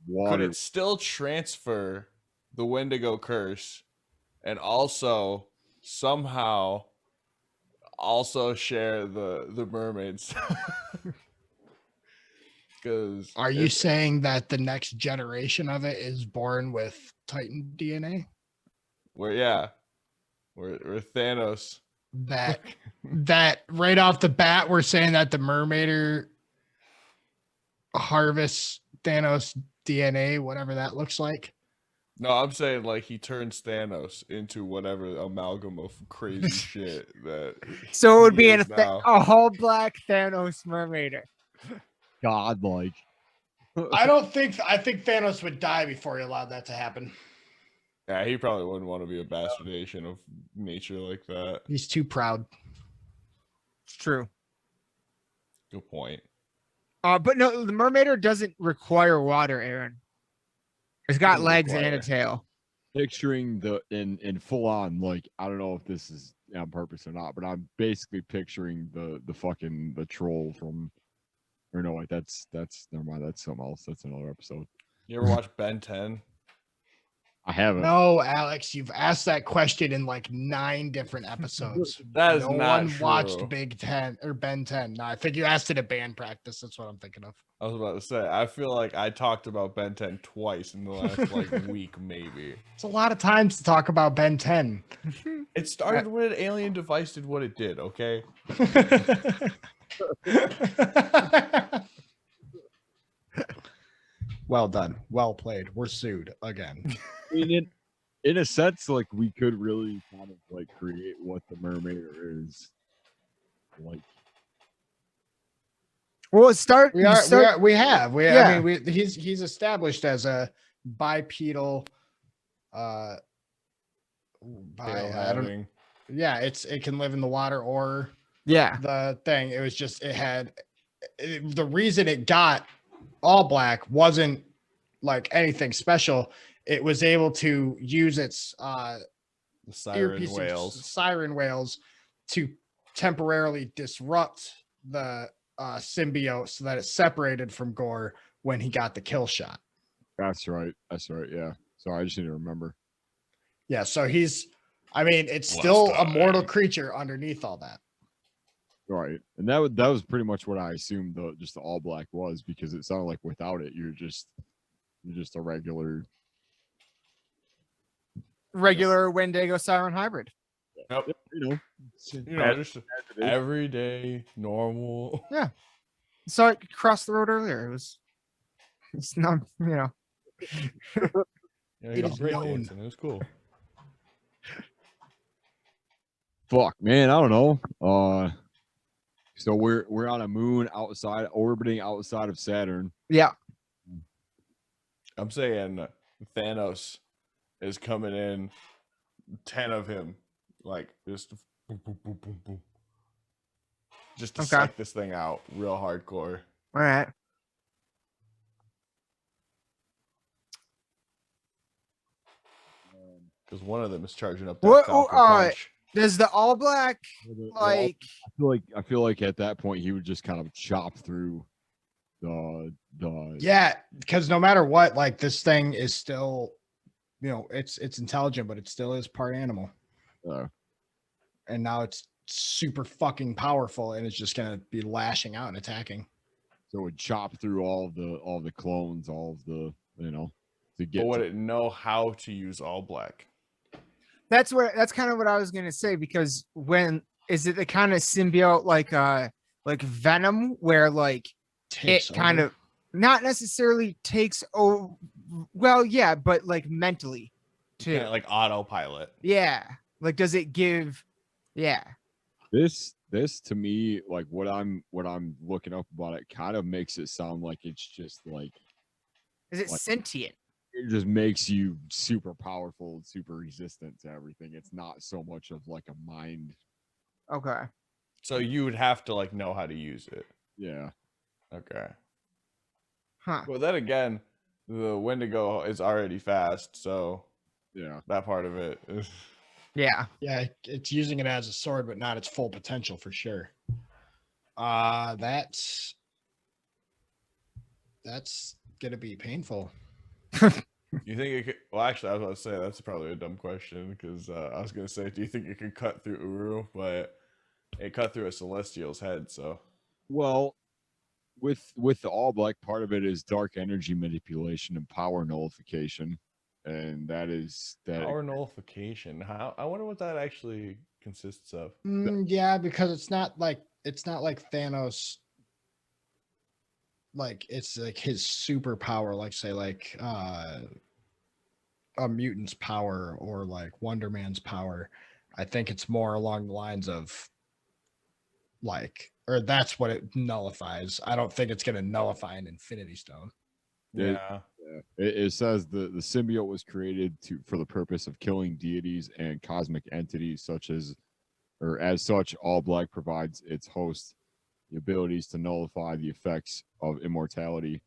Could water? it still transfer the Wendigo curse and also somehow also share the mermaids? Because Are you saying that the next generation of it is born with Titan DNA? we're Thanos? That right off the bat, we're saying that the Mermaider harvests Thanos DNA, whatever that looks like. No, I'm saying like he turns Thanos into whatever amalgam of crazy shit that. So it would he be is now. a whole black Thanos Mermaider. God, like. I think Thanos would die before he allowed that to happen. Yeah, he probably wouldn't want to be a bastardization of nature like that. He's too proud. It's true. Good point. But no, the Mermaider doesn't require water, Aaron. It's got Doesn't legs and require. a tail. Picturing the in full on, like, I don't know if this is on purpose or not, but I'm basically picturing the fucking the troll from, or no, wait, that's never mind, that's something else, that's another episode. You ever watch Ben 10? I haven't. No, Alex, you've asked that question in like 9 different episodes. That is no not one true. watched Big Ten or Ben 10. No, I think you asked it at band practice. That's what I'm thinking of. I was about to say, I feel like I talked about Ben 10 twice in the last like week, maybe. It's a lot of times to talk about Ben 10. It started when an alien device did what it did, okay? Well done. Well played. We're sued again. I mean, in a sense, like, we could really kind of like create what the Mermaider is. Like, Well, start. We have. I mean, he's established as a bipedal. I don't. Yeah, it can live in the water or Yeah. the thing. It was just the reason it got all black wasn't like anything special. It was able to use its The siren whales to temporarily disrupt the symbiote so that it separated from Gore when he got the kill shot. that's right. Yeah. Sorry, I just need to remember. Yeah, so it's Last still a time. mortal creature underneath all that. Right, and that was pretty much what I assumed just the all black was, because it sounded like without it, you're just a regular Wendigo Siren hybrid. Yep. you know, You know, just everyday, normal. Yeah. Saw it cross the road earlier. It's not, Yeah, It he is was great known. dancing. It was cool. fuck, man, I don't know. So we're on a moon orbiting outside of Saturn. Yeah. I'm saying Thanos is coming in, 10 of him, like just boom, boom, boom, boom, boom. Just to Okay. psych this thing out real hardcore. All right. Because one of them is charging up that What- Falcon alright. punch. Does the all black like I feel like at that point he would just kind of chop through the Yeah, because no matter what, like this thing is still, it's intelligent, but it still is part animal. And now it's super fucking powerful, and it's just gonna be lashing out and attacking. so it would chop through all the clones, all of the to get But would to, it know how to use all black? that's kind of what I was gonna say, because when is it the kind of symbiote like Venom where like Takes it kind over. of not necessarily takes over, well, yeah, but like mentally too. Kinda like autopilot. Yeah. Like does it give this to me, like what I'm looking up about it, kind of makes it sound like it's just like is it Like- sentient? it just makes you super powerful and super resistant to everything. It's not so much of like a mind. Okay. So you would have to like know how to use it. Yeah. Okay. Huh. Well, then again, the Wendigo is already fast, so Yeah. that part of it is. Yeah. Yeah, it's using it as a sword, but not its full potential for sure. That's gonna be painful. You think it could? Well, actually, I was about to say that's probably a dumb question because I was gonna say, do you think it could cut through Uru? But it cut through a Celestial's head, so Well, with the all black, part of it is dark energy manipulation and power nullification, and that power nullification. How? I wonder what that actually consists of. Yeah, because it's not like Thanos. Like it's like his superpower, like say like a mutant's power or like Wonder Man's power. I think it's more along the lines of like, or that's what it nullifies. I don't think it's going to nullify an Infinity Stone. Yeah. It says the symbiote was created for the purpose of killing deities and cosmic entities such as, or as such, All Black provides its host the abilities to nullify the effects of immortality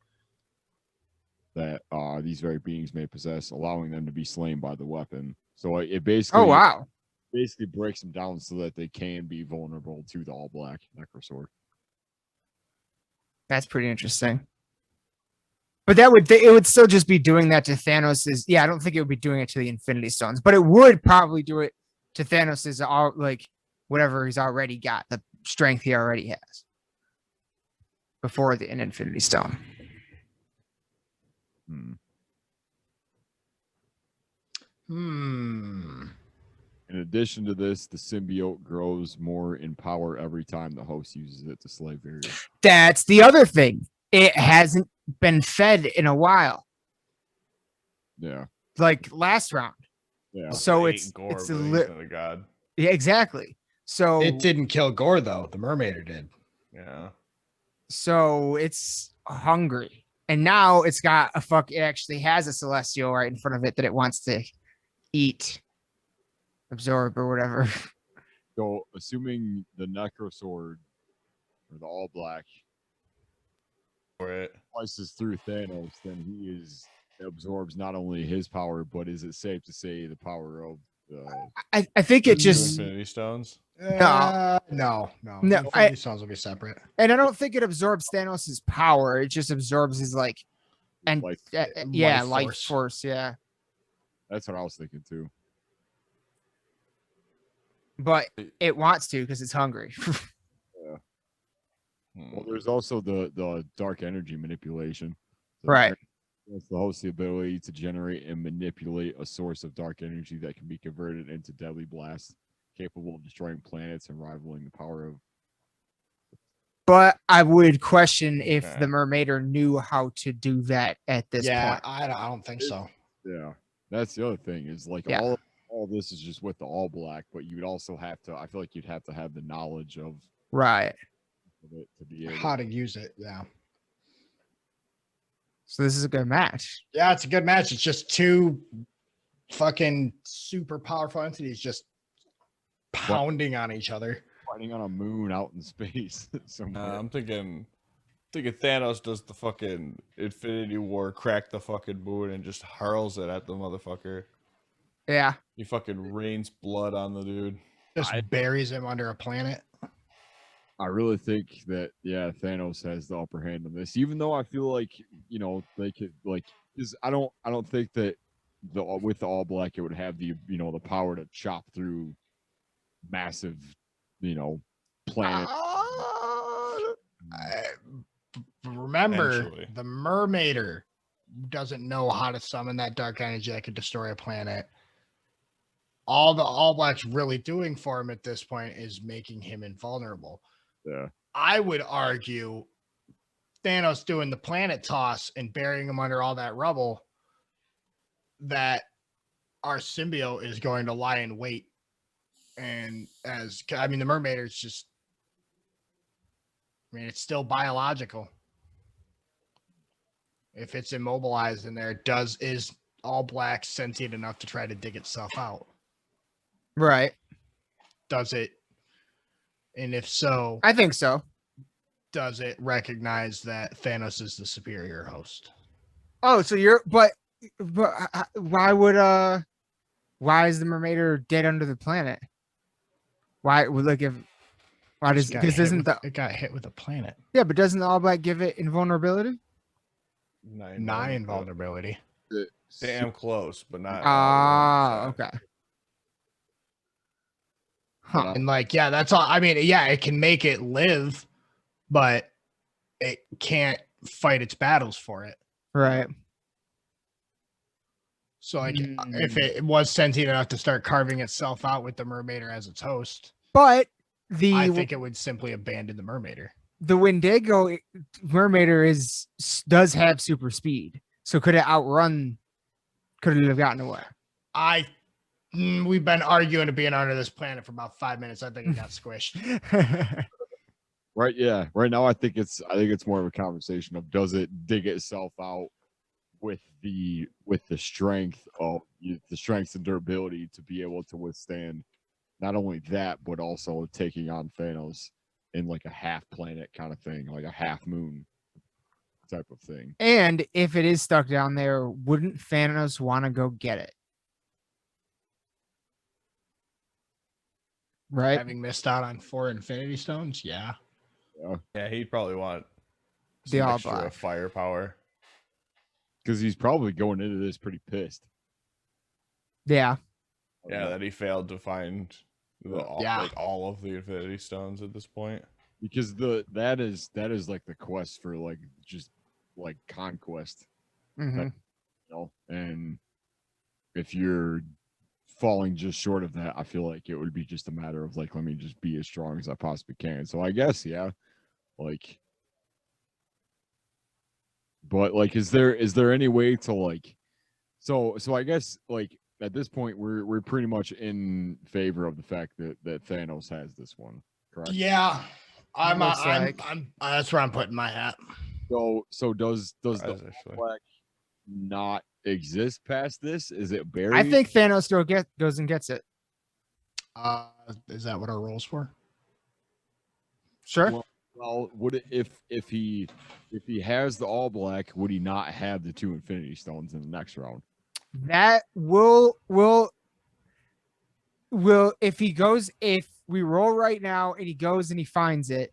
that these very beings may possess, allowing them to be slain by the weapon. So it basically, Oh wow, basically breaks them down so that they can be vulnerable to the All Black Necrosword. that's pretty interesting. But that would it would still just be doing that to Thanos's. Yeah, I don't think it would be doing it to the Infinity Stones, but it would probably do it to Thanos's all like whatever he's already got, the strength he already has before an Infinity Stone. In addition to this, the symbiote grows more in power every time the host uses it to slay various. That's the other thing. It hasn't been fed in a while. Yeah. Like last round. Yeah. So Ate it's Gore, it's but a he's not a god. yeah, exactly. So It didn't kill Gore though. The Mermaider did. Yeah. So it's hungry. And now it's got it actually has a celestial right in front of it that it wants to eat, absorb, or whatever. So assuming the Necrosword or the All Black For it. slices through Thanos, then he absorbs not only his power, but is it safe to say the power of I think it Two just Infinity Stones. No. No, Infinity Stones will be separate. and I don't think it absorbs Thanos's power. It just absorbs his like and life? yeah, Life life force. force, yeah. That's what I was thinking too. But it wants to because it's hungry. Well, there's also the dark energy manipulation. So Right. It's the host the ability to generate and manipulate a source of dark energy that can be converted into deadly blasts, capable of destroying planets and rivaling the power of. But I would question if Okay. the Mermaider knew how to do that at this point. I don't think so. Yeah, that's the other thing is like Yeah. all this is just with the All Black, but you would also have to. I feel like you'd have to have the knowledge of Right. it to be able. How to use it. Yeah. So this is a good match. Yeah, it's a good match. It's just two fucking super powerful entities just pounding on each other. Fighting on a moon out in space somewhere. I'm thinking Thanos does the fucking Infinity War, crack the fucking moon, and just hurls it at the motherfucker. Yeah. He fucking rains blood on the dude. Just buries him under a planet. I really think that Thanos has the upper hand on this, even though I feel like they could because I don't think that with the All Black it would have the the power to chop through massive planet. Remember, Eventually. the Mermaider doesn't know how to summon that dark energy that could destroy a planet. All the All Black's really doing for him at this point is making him invulnerable. Yeah. I would argue Thanos doing the planet toss and burying him under all that rubble, that our symbiote is going to lie in wait. And the Mermaider is just, it's still biological. If it's immobilized in there, is All Black sentient enough to try to dig itself out? Right. Does it? And if so, I think so. does it recognize that Thanos is the superior host? Oh, so but why is the Mermaider dead under the planet? It got hit with a planet? Yeah, but doesn't the All Black give it invulnerability? Nine invulnerability. Damn close, but not. Okay. Huh. And that's all. It can make it live, but it can't fight its battles for it. Right. So if it was sentient enough to start carving itself out with the Mermaider as its host, but I think it would simply abandon the Mermaider. The Wendigo Mermaider does have super speed, so could it outrun could have gotten away. We've been arguing to being under this planet for about 5 minutes. I think it got squished. Right, yeah. Right now, I think it's more of a conversation of does it dig itself out with the strength and durability to be able to withstand not only that but also taking on Thanos in like a half planet kind of thing, like a half moon type of thing. And if it is stuck down there, wouldn't Thanos want to go get it? Right? Having missed out on 4 Infinity Stones, yeah. Yeah, he'd probably want The some All extra Black. firepower. Because he's probably going into this pretty pissed. Yeah. Yeah, that he failed to find Yeah. like all of the Infinity Stones at this point. Because that is like the quest for like just like conquest, Mm-hmm. you know. And if you're falling just short of that, I feel like it would be just a matter of like, let me just be as strong as I possibly can. So I guess, yeah, like, but like, is there any way to like, so I guess like at this point we're pretty much in favor of the fact that Thanos has this one, correct? Yeah. I'm Looks like. that's where I'm putting my hat. So does the Actually. Black not exist past this? Is it buried? I think Thanos still goes and gets it. Is that what our roll's for? Sure. Well, would it, if he has the All Black, would he not have the 2 Infinity Stones in the next round? That will if we roll right now and he goes and he finds it,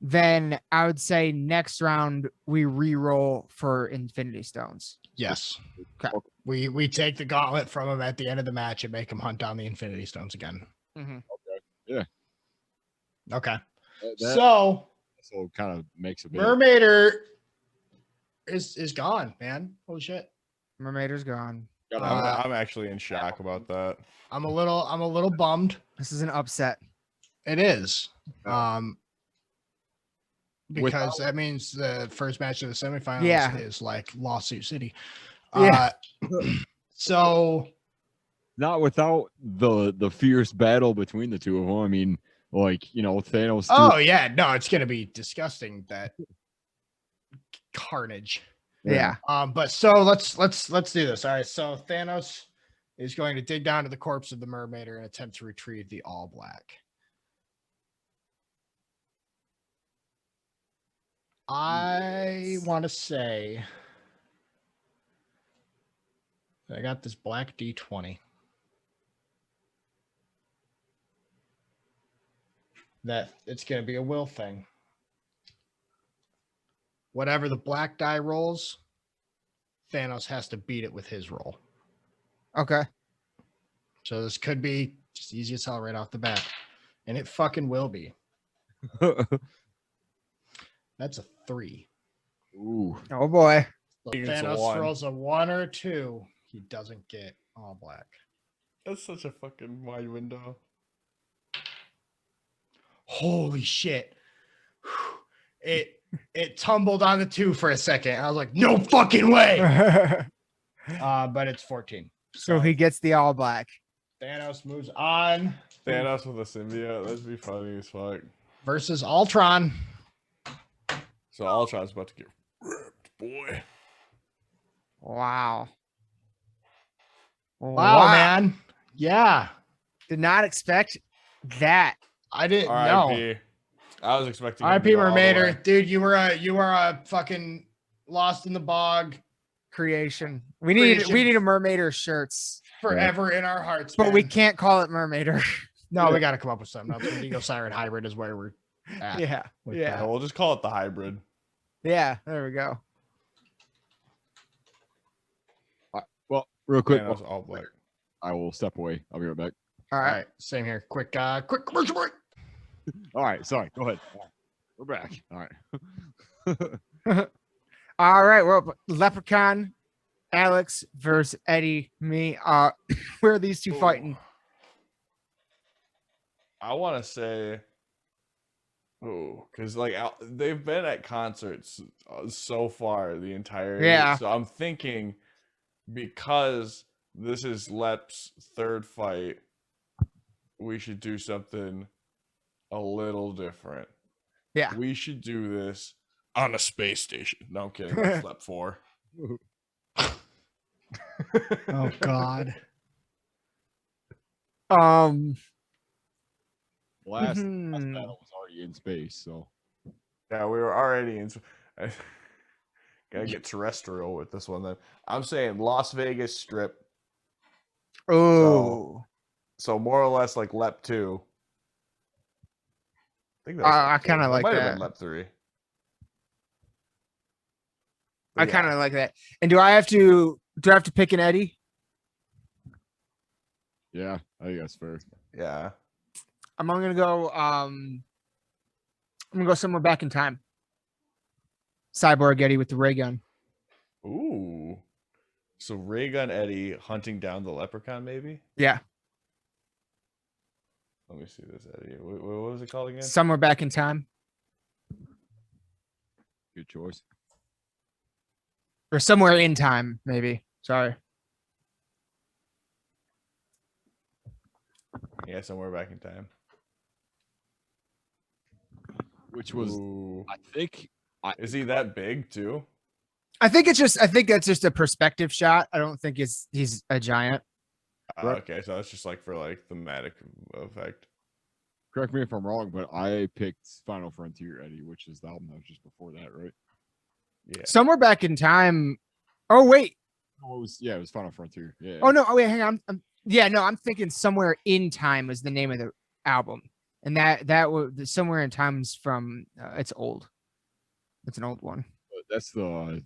then I would say next round we re-roll for Infinity Stones. Yes. Okay. We take the gauntlet from him at the end of the match and make him hunt down the Infinity Stones again. Mm-hmm. Yeah. Okay. That So kind of makes a bit. Mermaider is gone, man. Holy shit. Mermaider's gone. I'm actually in shock about that. I'm a little bummed. This is an upset. It is. Yeah. Because that means the first match of the semifinals Yeah. is like lawsuit city. Yeah. So Not without the fierce battle between the two of them. I mean, like, you know, Thanos. oh yeah, no, it's gonna be disgusting, that carnage. Yeah. But so let's do this. All right. So Thanos is going to dig down to the corpse of the Mermaider and attempt to retrieve the All Black. I want to say I got this black D20 that it's going to be a will thing. Whatever the black die rolls, Thanos has to beat it with his roll. Okay. So this could be just easy as hell right off the bat. And it fucking will be. That's a 3. Ooh. Oh boy. So He gets a Thanos 1. rolls a 1 or a 2. He doesn't get All Black. That's such a fucking wide window. Holy shit. It tumbled on the 2 for a second. I was like, no fucking way. But it's 14. So he gets the All Black. Thanos moves on. Thanos with a symbiote. That'd be funny as fuck. Versus Ultron. So Ultron's about to get ripped, boy. Wow. Wow, man. Yeah. Did not expect that. I didn't know. R.I.P. I was expecting. him to R.I.P. go all the Mermaider. way. Dude, you were a fucking lost in the bog Creation. We need Creation. a Mermaider shirts, forever in our hearts. but we man. can't call it Mermaider. No, we got to come up with something else. Indigo Siren Hybrid is where we're at. Yeah. with Yeah. Yeah, we'll just call it the hybrid. Yeah. There we go. Well, real quick, Thanos all black. I will step away. I'll be right back. All All right. right, same here. Quick commercial break. All right, sorry. Go ahead. All right, we're back. All right. All right. Well, Leprechaun, Alex versus Eddie, me. Where are these two Ooh. fighting? I want to say, because like they've been at concerts so far the entire Yeah. So I'm thinking because this is Lep's third fight, we should do something a little different. Yeah. We should do this on a space station. No, I'm kidding. That's Lep 4. Oh God. Last mhm. battle was already in space, so Yeah, we were already in. Gotta get terrestrial with this one then. I'm saying Las Vegas Strip. Oh, So more or less like Lep 2. I think that I was kind of like might have that. been Lep 3. I kind of like that. And do I have to pick an Eddie? yeah, I think that's fair. Yeah. I'm gonna go. I'm gonna go somewhere back in time. Cyborg Eddie with the ray gun. Ooh. So Ray Gun Eddie hunting down the leprechaun, maybe? Yeah, Let me see this Eddie. What was it called again? somewhere back in time, Good choice. or somewhere in time, maybe. Sorry. Yeah, somewhere back in time. Which was, Ooh. I think, Is he that big too? I think that's just a perspective shot. I don't think he's a giant. Right. Okay, so that's just like for like thematic effect. correct me if I'm wrong, but I picked Final Frontier Eddie, which is the album that was just before that, right? Yeah. Somewhere back in time. Oh wait. Oh, it was Final Frontier. Yeah. Oh no. Oh wait. Hang on. I'm thinking Somewhere in Time is the name of the album, and that was Somewhere in Time's from. It's old. It's an old one. That's the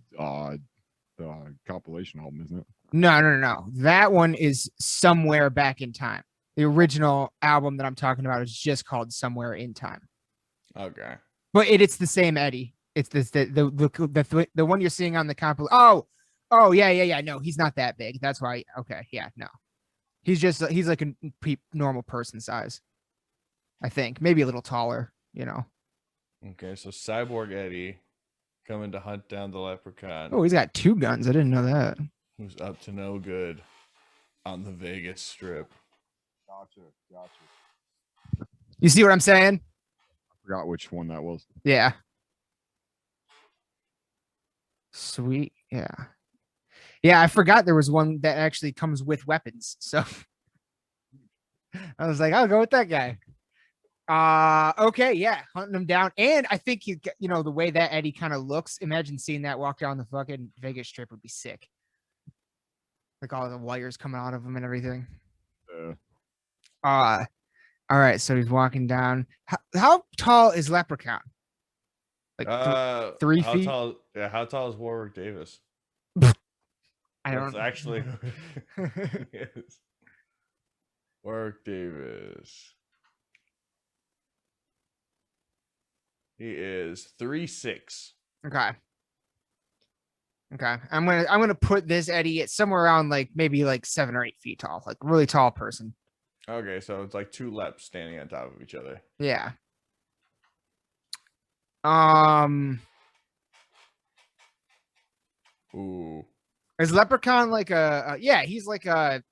compilation album, isn't it? No. That one is Somewhere Back in Time. The original album that I'm talking about is just called Somewhere in Time. Okay. But it's the same Eddie. It's the one you're seeing on the compilation. Oh yeah. No, he's not that big. That's why. Okay, yeah, no. He's like a normal person size. I think maybe a little taller. Okay, so Cyborg Eddie coming to hunt down the leprechaun. Oh, he's got 2 guns. I didn't know that. Who's up to no good on the Vegas Strip. Gotcha. You see what I'm saying? I forgot which one that was. Yeah. Sweet. Yeah. Yeah, I forgot there was one that actually comes with weapons. So I was like, I'll go with that guy. Okay, yeah, hunting him down. And I think the way that Eddie kind of looks, imagine seeing that walk down the fucking Vegas Strip would be sick. Like all the wires coming out of him and everything. All right, so he's walking down. How tall is Leprechaun? Like 3 feet? How tall is Warwick Davis? I don't That's actually yes. Warwick Davis. He is 3'6". Okay. I'm gonna put this Eddie at somewhere around maybe 7 or 8 feet tall, like a really tall person. Okay, so it's like 2 leps standing on top of each other. Yeah. Ooh. Is Leprechaun like he's like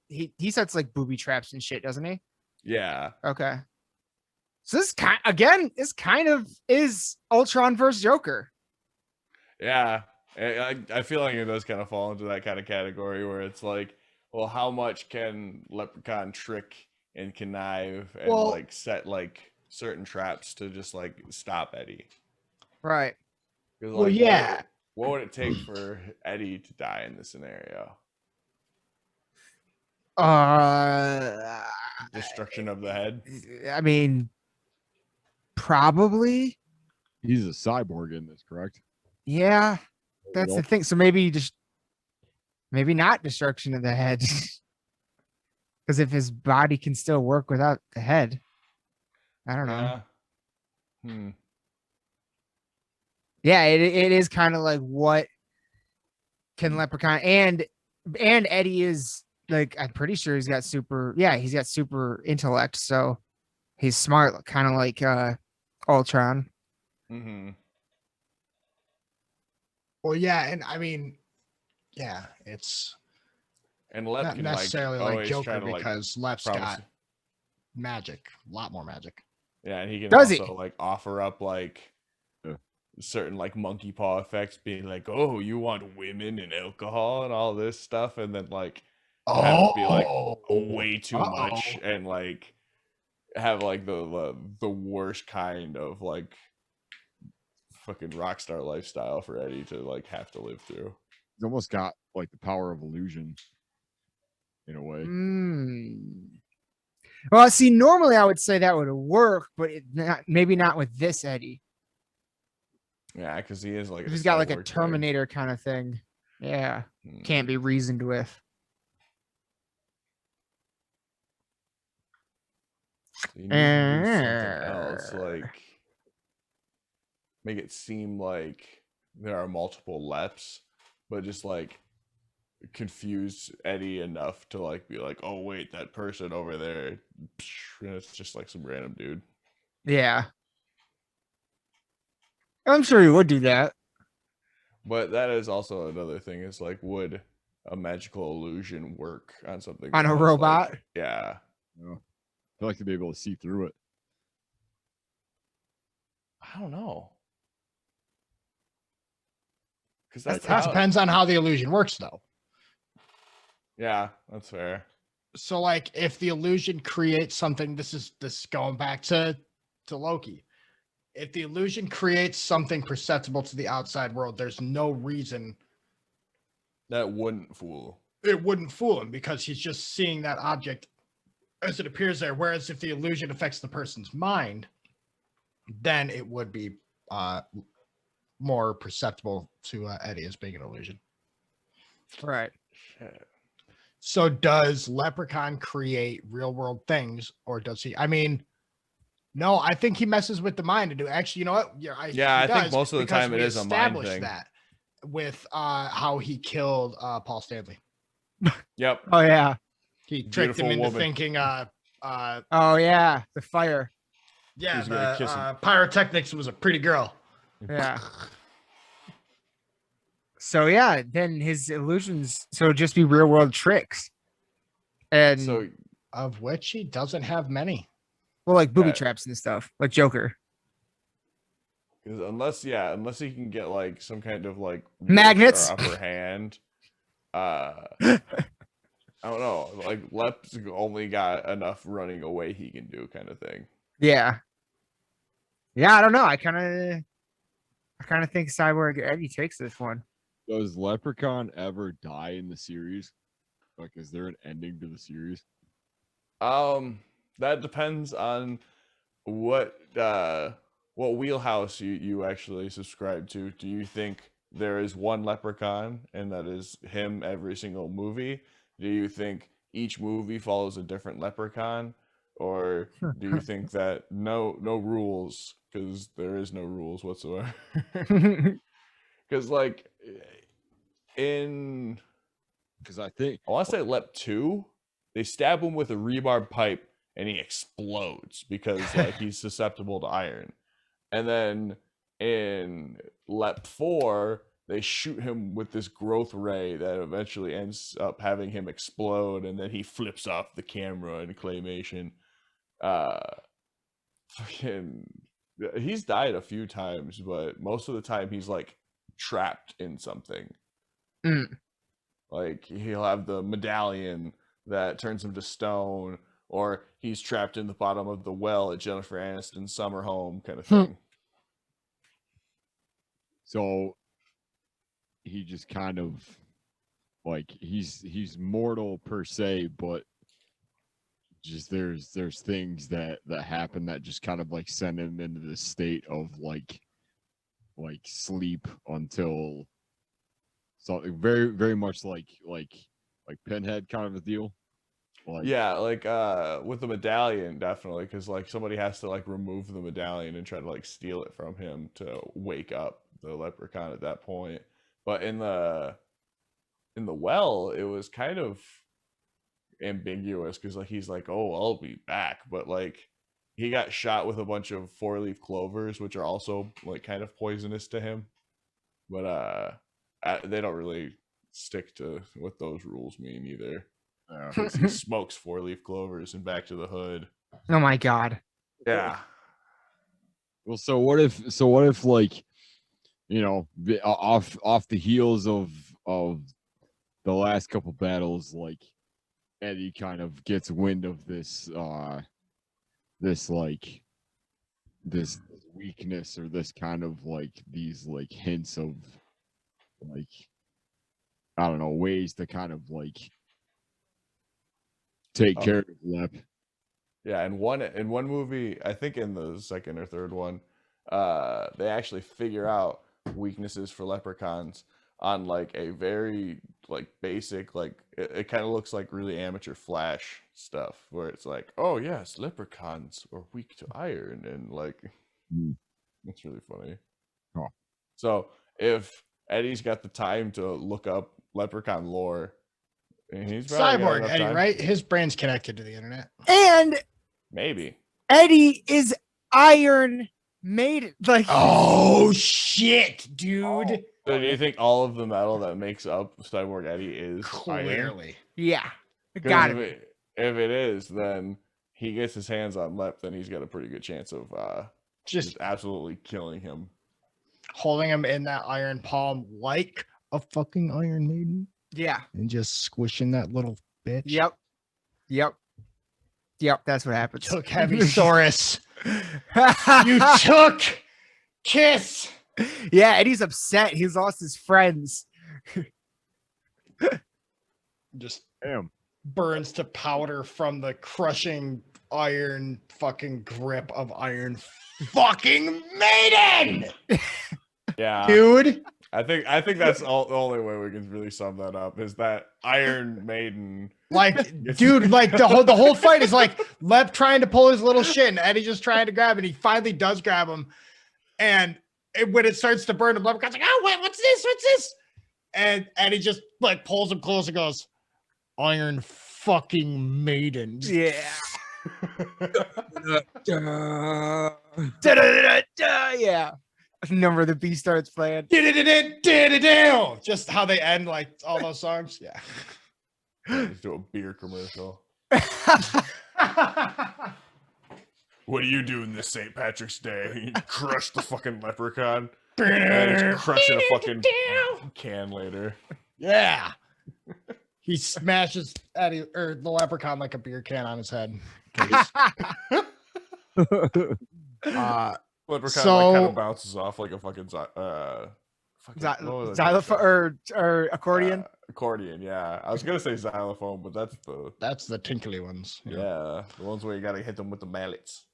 he sets like booby traps and shit, doesn't he? Yeah. Okay. So this kind of is Ultron versus Joker. Yeah. I feel like it does kind of fall into that kind of category where it's like, well, how much can Leprechaun trick and connive and set certain traps to just stop Eddie? Right. Well, yeah. What would it take for Eddie to die in this scenario? Destruction of the head? I mean, probably. He's a cyborg in this, correct? Yeah, that's the thing. So maybe not destruction of the head. Because if his body can still work without the head, I don't know. Yeah, it is kind of like what can Leprechaun and Eddie is like, I'm pretty sure he's got super intellect, so he's smart, kind of like Ultron. Mm-hmm. Well, yeah, and I mean, yeah, it's And Lep Not can necessarily like like always Joker try to like because Lep's promise. got magic, a lot more magic. Yeah, and he can Does he? also like offer up like Yeah. certain like monkey paw effects, being like, "Oh, you want women and alcohol and all this stuff," and then like have it be like way too much and like have like the worst kind of like fucking rock star lifestyle for Eddie to like have to live through. He's almost got like the power of illusion in a way. Well, see, normally I would say that would work, but maybe not with this Eddie. Yeah, because he is like He's got like a cyborg thing. Terminator kind of thing. Yeah, can't be reasoned with. So you need to do something else, like make it seem like there are multiple Leps, but just like confuse Eddie enough to like be like, oh wait, that person over there, and it's just like some random dude. Yeah, I'm sure he would do that. But that is also another thing. Is like, would a magical illusion work on something On a that's robot? Like, yeah. I feel like to be able to see through it. I don't know. Because That that's depends on how the illusion works, though. Yeah, that's fair. So, like, if the illusion creates something, this is going back to Loki. If the illusion creates something perceptible to the outside world, there's no reason that wouldn't fool. It wouldn't fool him because he's just seeing that object as it appears there. Whereas if the illusion affects the person's mind, then it would be more perceptible to Eddie as being an illusion. Right. Shit. So does Leprechaun create real world things, or does he? I mean, no, I think he messes with the mind to do. Actually, you know what? I think most of the time it is a mind thing. That with how he killed Paul Stanley. Yep. Oh yeah. He tricked him into thinking. Oh yeah, the fire. Yeah, the pyrotechnics was a pretty girl. Yeah. So yeah, then his illusions just be real world tricks, and so of which he doesn't have many. Well, like booby traps and stuff, like Joker. Because unless he can get like some kind of like magnets or upper hand, I don't know. Like Lep's only got enough running away he can do, kind of thing. Yeah. I don't know. I kind of think Cyborg Eddie takes this one. Does Leprechaun ever die in the series? Like, is there an ending to the series? That depends on what wheelhouse you actually subscribe to. Do you think there is one Leprechaun and that is him every single movie? Do you think each movie follows a different Leprechaun? Or do you think that no rules, because there is no rules whatsoever? Because like because I want to say Lep 2, they stab him with a rebarb pipe and he explodes because like he's susceptible to iron. And then in Lep 4, they shoot him with this growth ray that eventually ends up having him explode, and then he flips off the camera in claymation. He's died a few times, but most of the time he's like trapped in something. Like he'll have the medallion that turns him to stone, or he's trapped in the bottom of the well at Jennifer Aniston's summer home, kind of thing. So he just kind of like he's mortal per se, but just there's things that happen that just kind of like send him into the state of like sleep until something very very much like Pinhead kind of a deal. Like, with the medallion, definitely, because like somebody has to like remove the medallion and try to like steal it from him to wake up the Leprechaun at that point. But in the well, it was kind of ambiguous because like he's like, oh, I'll be back, but like he got shot with a bunch of 4-leaf clovers, which are also like kind of poisonous to him. But they don't really stick to what those rules mean either. Yeah. 'Cause he smokes 4-leaf clovers in Back to the Hood. Oh my god. Yeah. Well, so what if like, you know, off the heels of the last couple battles, like Eddie kind of gets wind of this this weakness, or this kind of like these like hints of like, I don't know, ways to kind of like take care of Lep. Yeah, in one movie, I think in the second or third one, they actually figure out weaknesses for leprechauns on like a very like basic, like it kind of looks like really amateur Flash stuff, where it's like, oh yes, leprechauns are weak to iron, and like it's really funny. Oh. So if Eddie's got the time to look up leprechaun lore, and he's probably got Cyborg enough Eddie, time- right? His brain's connected to the internet. And Maybe. Eddie is Iron Maiden. Like, Oh shit, dude! So do you think all of the metal that makes up Cyborg Eddie is iron? Clearly, yeah, 'Cause got if it. if it is, then he gets his hands on Lep, then he's got a pretty good chance of just just absolutely killing him. holding him in that iron palm like a fucking Iron Maiden, Yeah. and just squishing that little bitch. Yep. That's what happens. Took heavy Saurus. You took Kiss. Yeah, Eddie's upset. He's lost his friends. Just Damn. burns to powder from the crushing iron fucking grip of Iron fucking Maiden, Yeah, dude. I think that's the only way we can really sum that up is that Iron Maiden. Like, dude, like the whole fight is like Lep trying to pull his little shit, and Eddie just trying to grab it. He finally does grab him, and when it starts to burn him, Leprechaun's like, "Oh, wait, what's this? What's this?" And Eddie just like pulls him close and goes, "Iron fucking Maiden." Yeah. Da-da-da-da-da, yeah. Number of the beast starts playing. Just how they end, like all those songs. Yeah. Let's do a beer commercial. What are you doing this St. Patrick's Day? You crush the fucking leprechaun. And he's crushing a fucking can later. Yeah. He smashes Eddie or the leprechaun like a beer can on his head. Leprechaun So- like kind of bounces off like a fucking Xylophone or accordion. Accordion, yeah. I was gonna say xylophone, but That's the tinkly ones. yeah, the ones where you gotta hit them with the mallets.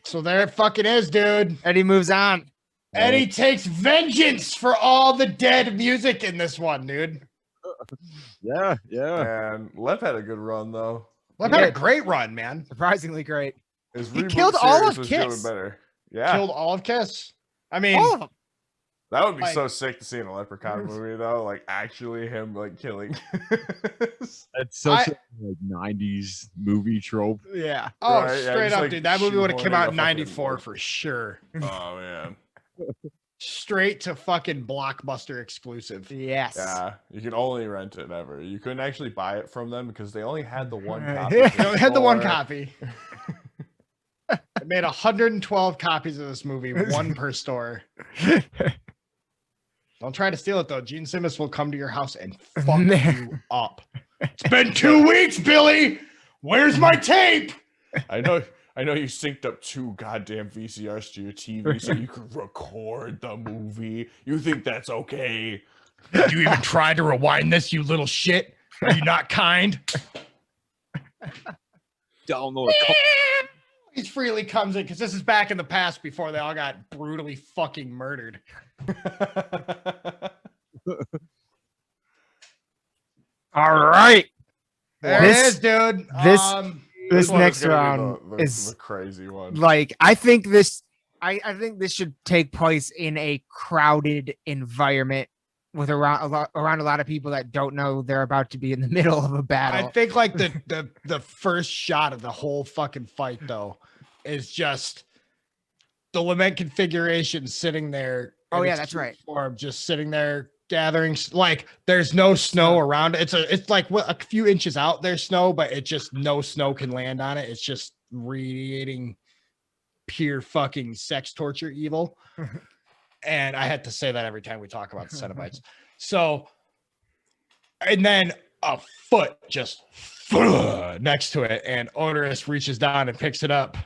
So there it fucking is, dude. Eddie moves on. Eddie takes vengeance for all the dead music in this one, dude. Yeah. And Lep had a good run though. Lep He had a did. great run, man. Surprisingly great. His He reboot killed all series of was Kiss. doing better. Yeah, Killed all of Kiss. I mean, All of them. that would be like- so sick to see in a Leprechaun movie though. Like actually him like killing. That's such a like 90s movie trope. Yeah. oh, Right, yeah, straight just, up, like, dude. That movie would have come shoehorning out a in fucking- 94 for sure. Oh man. Straight to fucking Blockbuster exclusive. Yes. Yeah, you could only rent it ever. You couldn't actually buy it from them because they only had the one copy. They They only had the one store. copy. It made 112 copies of this movie, one per store. Don't try to steal it though. Gene Simmons will come to your house and fuck you up. It's been 2 weeks, Billy. Where's my tape? I know you synced up 2 goddamn VCRs to your TV so you could record the movie. You think that's okay? Did you even try to rewind this, you little shit? Are you not kind? Download He freely comes in because this is back in the past before they all got brutally fucking murdered. All right. There This- it is, dude. this- This one is next gonna be round the is crazy one. like I think this should take place in a crowded environment with around a lot of people that don't know they're about to be in the middle of a I battle. think like the first shot of the whole fucking fight though is just the lament configuration sitting there. Oh, in yeah, its that's true right. Form, just sitting there gatherings. Like there's no snow around it. It's like what, a few inches out there's snow, but it just no snow can land on it. It's just radiating pure fucking sex torture evil. And I had to say that every time we talk about the Cenobites. So, and then a foot just next to it, and Odorous reaches down and picks it up.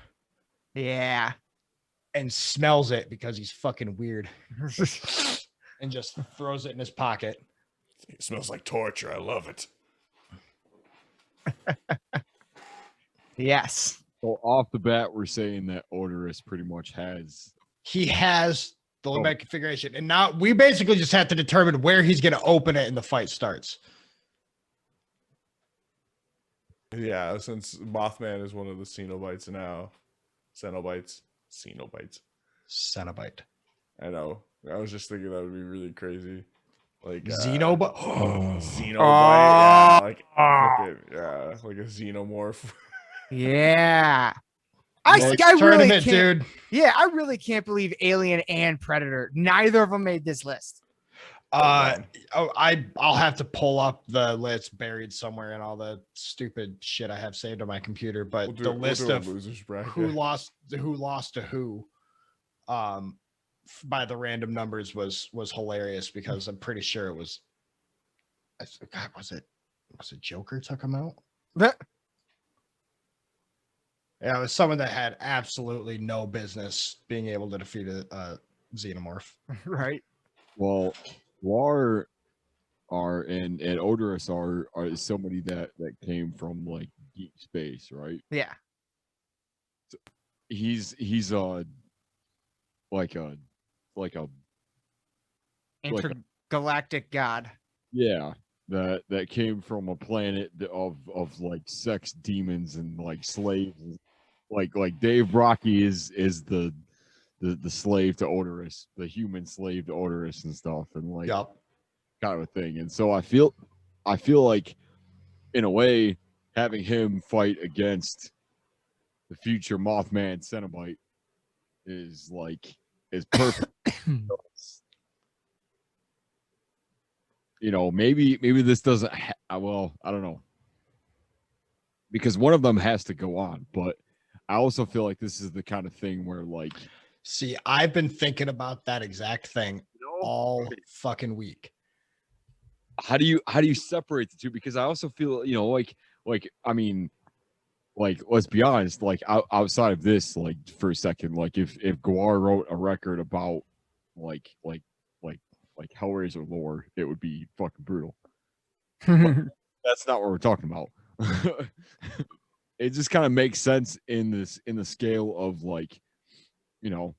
Yeah. And smells it because he's fucking weird. And just throws it in his pocket. It smells like torture. I love it. Yes. So off the bat, we're saying that Odorous pretty much has. He has the limit configuration. And now we basically just have to determine where he's going to open it and the fight starts. Yeah, since Mothman is one of the Cenobites now. Cenobites. Cenobite. I know. I was just thinking that would be really crazy. Like Xenobite. Xenobite. Yeah, like like a xenomorph. Yeah. I really Tournament, can't, dude. Yeah, I really can't believe Alien and Predator. Neither of them made this list. I'll have to pull up the list buried somewhere in all the stupid shit I have saved on my computer. But the list of who lost to who, by the random numbers was hilarious because I'm pretty sure it was. God, was it Joker took him out? Yeah, it was someone that had absolutely no business being able to defeat a xenomorph. Right. Well, War and Odorous are somebody that came from like deep space, right? Yeah. So he's like a intergalactic god. Yeah, that came from a planet of like sex demons and like slaves. Like Dave Rocky is the slave to Odorous, the human slave to Odorous and stuff, and like kind of a thing. And so I feel like in a way having him fight against the future Mothman Cenobite is perfect. You know, maybe this doesn't well, I don't know, because one of them has to go on, but I also feel like this is the kind of thing where like, see, I've been thinking about that exact thing all fucking week. How do you separate the two? Because I also feel, you know, like I mean, like, let's be honest, like outside of this, like for a second, like if Guar wrote a record about like Hellraiser lore, it would be fucking brutal. That's not what we're talking about. It just kind of makes sense in the scale of like, you know,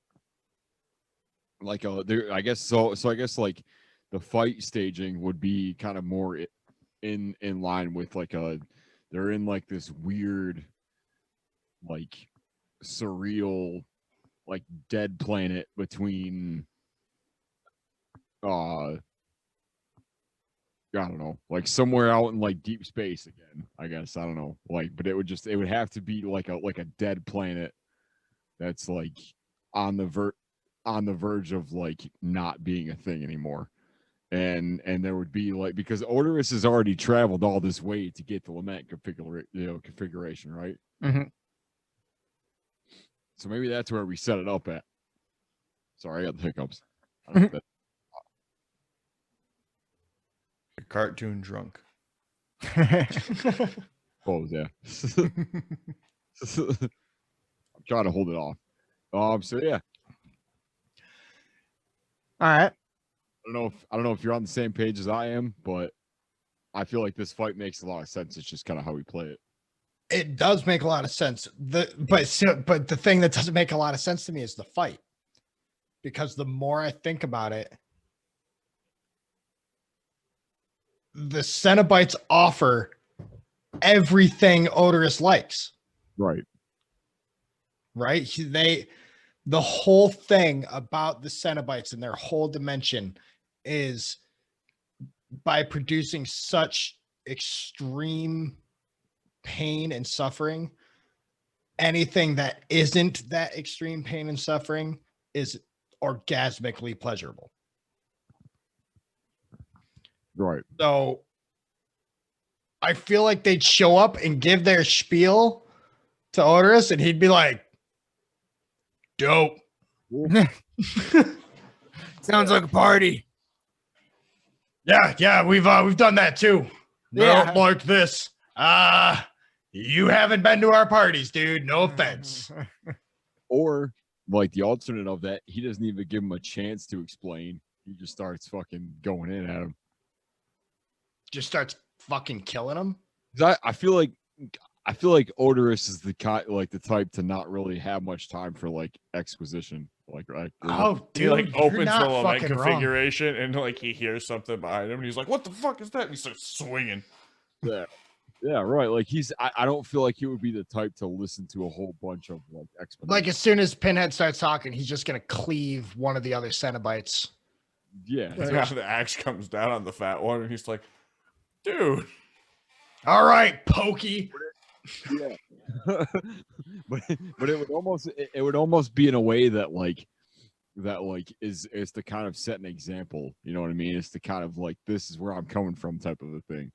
like there, I guess so I guess like the fight staging would be kind of more in line with like they're in like this weird like surreal like dead planet between I don't know, like somewhere out in like deep space again, I guess. I don't know. Like, but it would have to be like a dead planet that's like on the verge of like not being a thing anymore. And there would be like, because Odorous has already traveled all this way to get the lament configuration, right? Mm-hmm. So maybe that's where we set it up at. Sorry, I got the hiccups. Cartoon drunk. Oh yeah. I'm trying to hold it off. So yeah. All right. I don't know if you're on the same page as I am, but I feel like this fight makes a lot of sense. It's just kind of how we play it. It does make a lot of sense. But the thing that doesn't make a lot of sense to me is the fight. Because the more I think about it, the Cenobites offer everything Odorous likes. Right. Right? The whole thing about the Cenobites and their whole dimension is by producing such extreme pain and suffering, anything that isn't that extreme pain and suffering is orgasmically pleasurable. Right. So I feel like they'd show up and give their spiel to Odorous, and he'd be like, "Dope." Sounds like a party. Yeah, we've done that too. Yeah. Not like this. You haven't been to our parties, dude. No offense. Or like the alternate of that, he doesn't even give him a chance to explain. He just starts fucking going in at him. Just starts fucking killing him. 'Cause I feel like Odorous is the type to not really have much time for like exposition. Like, right? Oh, dude, He like you're opens the not lament fucking wrong. configuration and like he hears something behind him and he's like, "What the fuck is that?" And he starts swinging. Yeah, right. Like I don't feel like he would be the type to listen to a whole bunch of like explanations. Like as soon as Pinhead starts talking, he's just gonna cleave one of the other Cenobites. Yeah. So the axe comes down on the fat one and he's like, "Dude." All right, Pokey. Yeah. but it would almost be in a way that is to kind of set an example. You know what I mean? It's to kind of like, this is where I'm coming from type of a thing.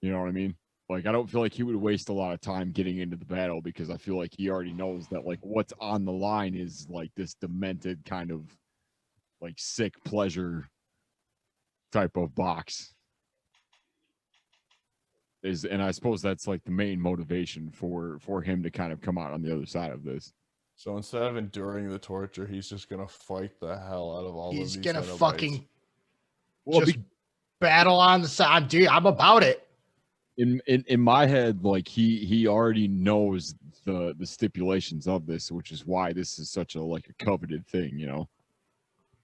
You know what I mean? Like, I don't feel like he would waste a lot of time getting into the battle because I feel like he already knows that like what's on the line is like this demented kind of like sick pleasure type of box. And I suppose that's like the main motivation for him to kind of come out on the other side of this. So instead of enduring the torture, he's just gonna fight the hell out of all of these. He's gonna Cenobites. fucking just battle on the side, dude. I'm about it. In my head, like he already knows the stipulations of this, which is why this is such a like a coveted thing, you know.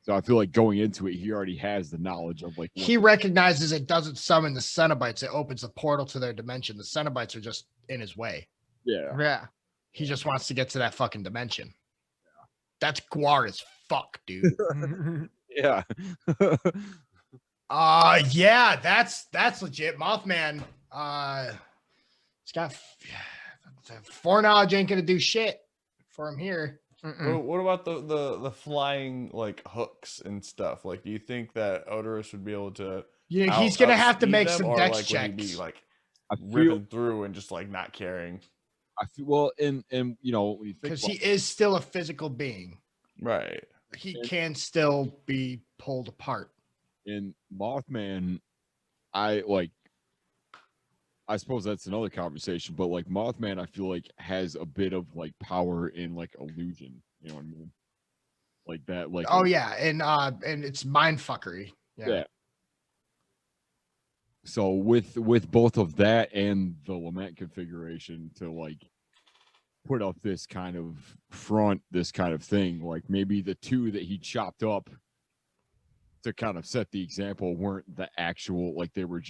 So I feel like going into it, he already has the knowledge of like He recognizes it doesn't summon the Cenobites; it opens a portal to their dimension. The Cenobites are just in his way. Yeah. He just wants to get to that fucking dimension. Yeah. That's guar as fuck, dude. Yeah. Yeah, that's legit. Mothman, he's got foreknowledge ain't gonna do shit for him here. What about the flying like hooks and stuff? Like, do you think that Odorous would be able to? Yeah, he's gonna have to outspeed make them, some or, dex like, checks. Would he be like I ripping through and just like not caring? I feel well, and you know, when you think Because about he is still a physical being. Right. He can still be pulled apart. in Mothman, I suppose that's another conversation, but like Mothman, I feel like has a bit of like power in like illusion. You know what I mean? Like that, like Oh yeah, and it's mind fuckery. yeah. So with both of that and the lament configuration to like put up this kind of front, this kind of thing, like maybe the two that he chopped up to kind of set the example weren't the actual, like they were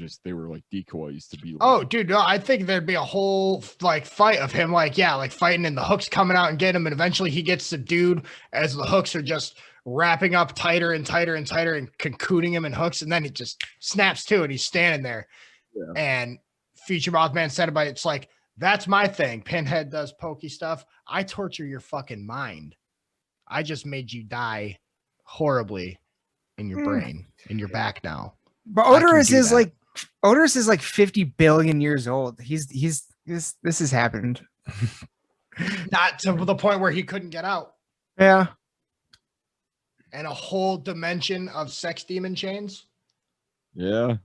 like decoys to be like, Oh, dude, no, I think there'd be a whole like fight of him, like fighting and the hooks coming out and getting him, and eventually he gets subdued as the hooks are just wrapping up tighter and tighter and tighter and concocting him in hooks, and then he just snaps to and he's standing there. Yeah. And Future Mothman said about it, it's like, that's my thing. Pinhead does pokey stuff. I torture your fucking mind. I just made you die horribly in your brain, in your back now. But Odorous is like 50 billion years old. This has happened. Not to the point where he couldn't get out. Yeah. And a whole dimension of sex demon chains. yeah.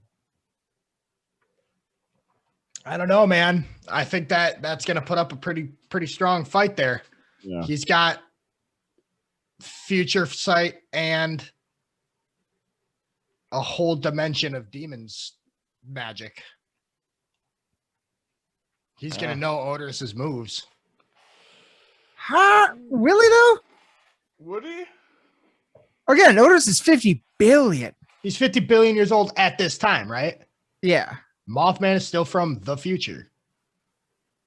I don't know, man. I think that's going to put up a pretty strong fight there. Yeah. He's got future sight and a whole dimension of demons magic. He's going to know Odorous's moves. Huh? Really though? Would he? Again, Odorous is 50 billion. He's 50 billion years old at this time, right? Yeah. Mothman is still from the future.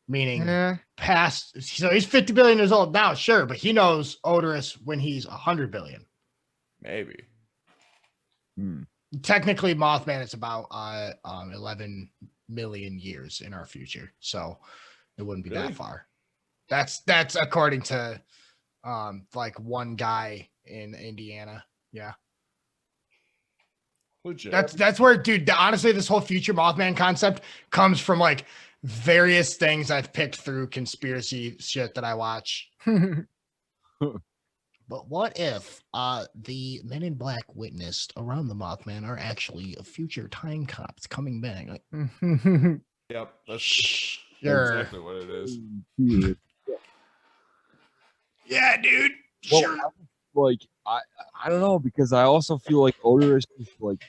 Meaning past. So he's 50 billion years old now, sure, but he knows Odorous when he's 100 billion. Maybe. Technically, Mothman is about 11 million years in our future, so it wouldn't be Really? that far. That's according to like one guy in Indiana. Yeah. Legit. That's where, dude. Honestly, this whole future Mothman concept comes from like various things I've picked through conspiracy shit that I watch. But what if the Men in Black witnessed around the Mothman are actually future time cops coming back? Like, Yep, that's sure. exactly what it is. Yeah, dude. Well, Sure. like I don't know, because I also feel like Odorous is like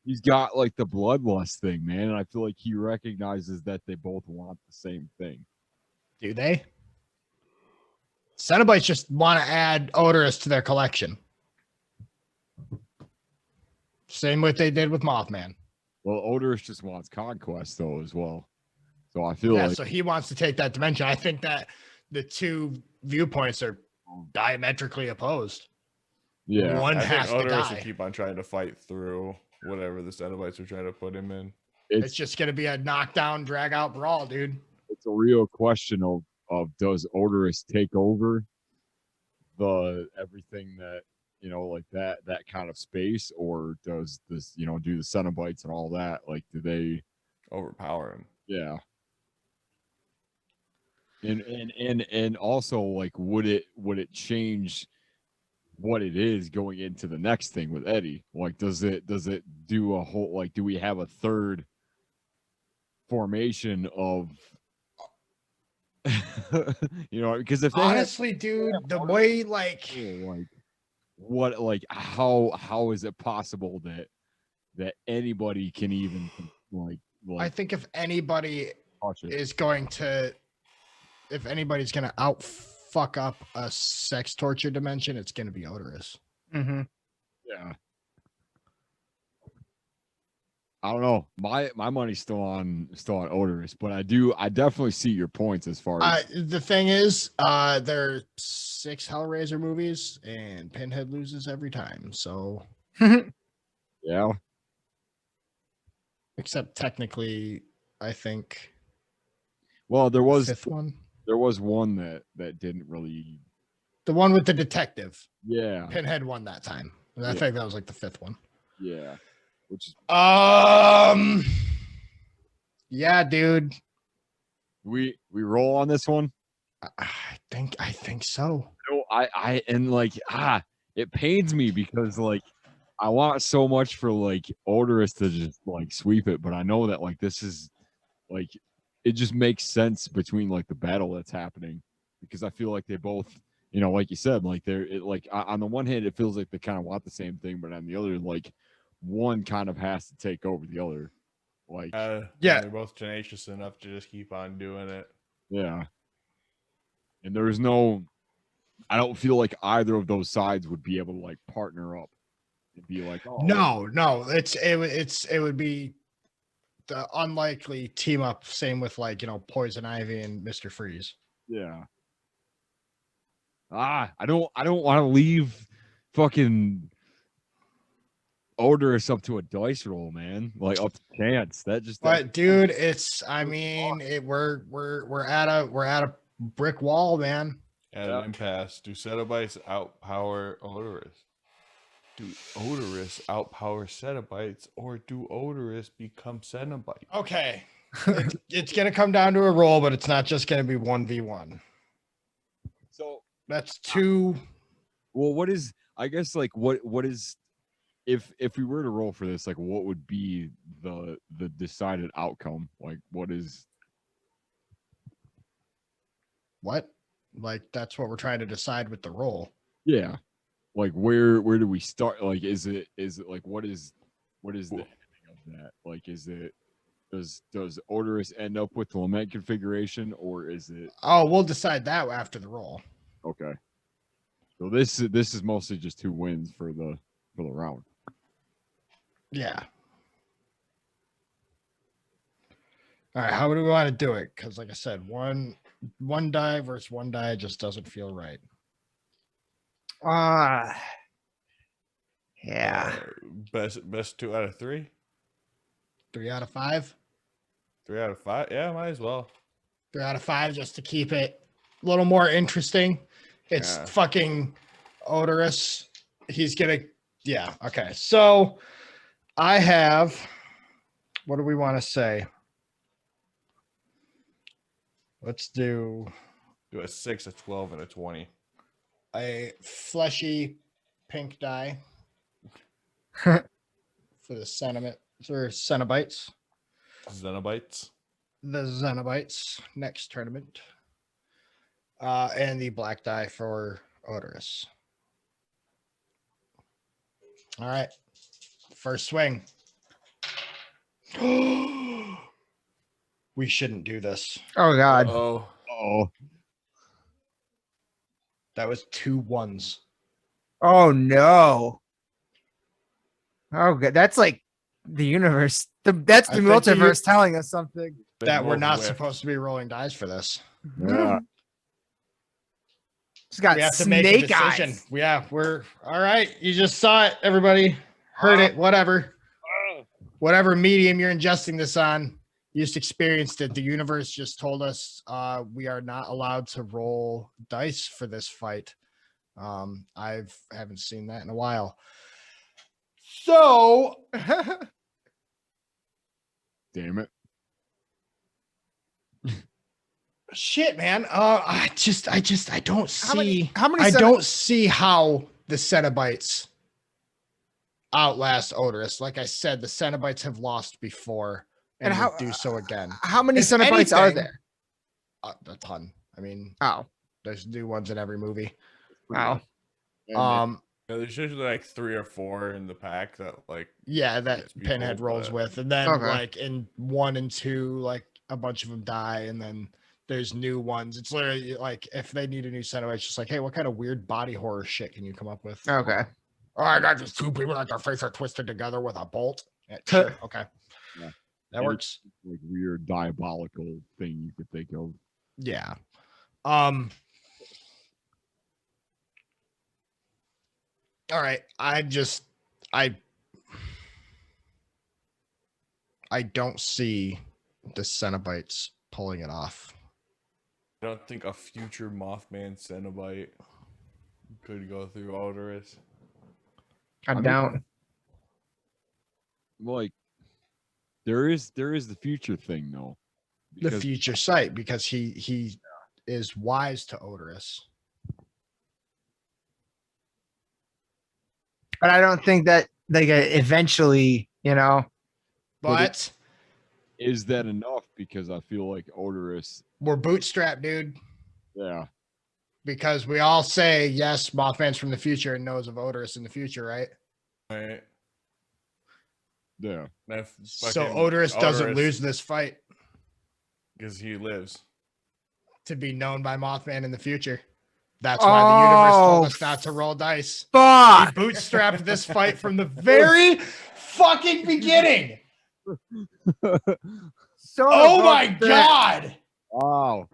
he's got like the bloodlust thing, man, and I feel like he recognizes that they both want the same thing. Do they? Cenobites just want to add Odorous to their collection. Same what they did with Mothman. Well, Odorous just wants conquest though as well. So I feel Yeah, like so he wants to take that dimension. I think that the two viewpoints are diametrically opposed. yeah. One I think has to Odorous will die. keep on trying to fight through whatever the Cenobites are trying to put him in. It's just going to be a knockdown, drag out brawl, dude. It's a real question of does Odorous take over the everything that like that kind of space, or does this do the Cenobites and all that, like do they Overpower him. yeah. And also, like, would it change what it is going into the next thing with Eddie? Like, does it do a whole, like, do we have a third formation of because if they Honestly, dude, the way like what, like, how is it possible that anybody can even like I think if anybody touch it? is going to, if anybody's going to out fuck up a sex torture dimension, it's going to be Odorous. Mm-hmm. Yeah. I don't know. My money's still on Odorous, but I definitely see your points as far as The thing is, there are 6 Hellraiser movies and Pinhead loses every time. So yeah. except technically, I think Well, there was 5th one. There was one that didn't really. The one with the detective. Yeah. Pinhead won that time. I Yeah. think that was like the 5th one. Yeah. Which is yeah, dude. we roll on this one. I think so. No, I and like it pains me because like I want so much for like Odorous to just like sweep it, but I know that like this is like it just makes sense between like the battle that's happening, because I feel like they both, like you said, like like on the one hand it feels like they kind of want the same thing, but on the other, like one kind of has to take over the other. Like yeah, they're both tenacious enough to just keep on doing it. yeah. And there's no, I don't feel like either of those sides would be able to like partner up and be like, oh no, it would be the unlikely team up. Same with like Poison Ivy and Mr. Freeze. yeah. I don't want to leave fucking Odorous up to a dice roll, man. Like up to chance. That just But dude, it's we're at a brick wall, man. At an impasse. Do Cenobites outpower Odorous? Do Odorous outpower Cenobites, or do Odorous become Cenobite? Okay. It's gonna come down to a roll, but it's not just gonna be 1v1. So That's 2. well, what is, I guess, like what is, if we were to roll for this, like what would be the decided outcome? Like what is What? Like that's what we're trying to decide with the roll. yeah. Like where do we start? Like is it like what is the ending of that? Like is it does Odorous end up with the lament configuration, or is it Oh, we'll decide that after the roll. okay? So this is mostly just 2 wins for the round. Yeah. All right, how do we want to do it? Because like I said, one die versus 1 die just doesn't feel right. Yeah. Best 2 out of 3. 3 out of 5. 3 out of 5. Yeah, might as well. 3 out of 5 just to keep it a little more interesting. It's fucking Odorous. He's gonna, yeah. Okay, so I have. What do we want to say? Let's do Do a 6, a 12, and a 20. a fleshy pink dye for the sentiment for Cenobites. Xenobites. The Xenobites next tournament. And the black die for Odorous. All right. First swing. We shouldn't do this. Oh God. Oh, Oh, That was 2 1s. Oh no. Oh God. That's like the universe. That's I the think the multiverse telling us something. they That we're both not whiffed. supposed to be rolling dice for this. yeah. She's got We have to make a snake decision. eyes. Yeah, we're all right. You just saw it, everybody. Heard it, whatever. Whatever medium you're ingesting this on, you just experienced it. The universe just told us we are not allowed to roll dice for this fight. I haven't seen that in a while. So Damn it. shit, man. I don't see. how many I Ceno- don't see how the Cenobites outlast Odorous. Like I said, the Cenobites have lost before and, And how- will do so again. How many If Cenobites are anything- there? A ton. I mean, Oh. there's new ones in every movie. Wow. And Yeah, there's usually like 3 or 4 in the pack that like Yeah, that Yes, people, Pinhead rolls but- with, and then Okay. like in 1 and 2, like a bunch of them die, and then there's new ones. It's literally like if they need a new Cenobite, it's just like, hey, what kind of weird body horror shit can you come up with? Okay. Oh, I got just 2 people that their face are twisted together with a bolt. Yeah, sure, okay, Yeah. that works. like weird diabolical thing you could think of. Yeah. All right. I don't see the Cenobites pulling it off. I don't think a future Mothman Cenobite could go through Odorous. I'm mean, down. Like there is the future thing though. The Because future sight, because he is wise to Odorous. But I don't think that like eventually, you know. But is that enough? Because I feel like Odorous, we're bootstrapped, dude. yeah. Because we all say yes, Mothman's from the future and knows of Odorous in the future, right? Right. Yeah. So Odorous doesn't lose this fight because he lives. to be known by Mothman in the future. That's why the universe told us not to roll dice. We Fuck. bootstrapped this fight from the very fucking beginning. So Oh my god. Wow.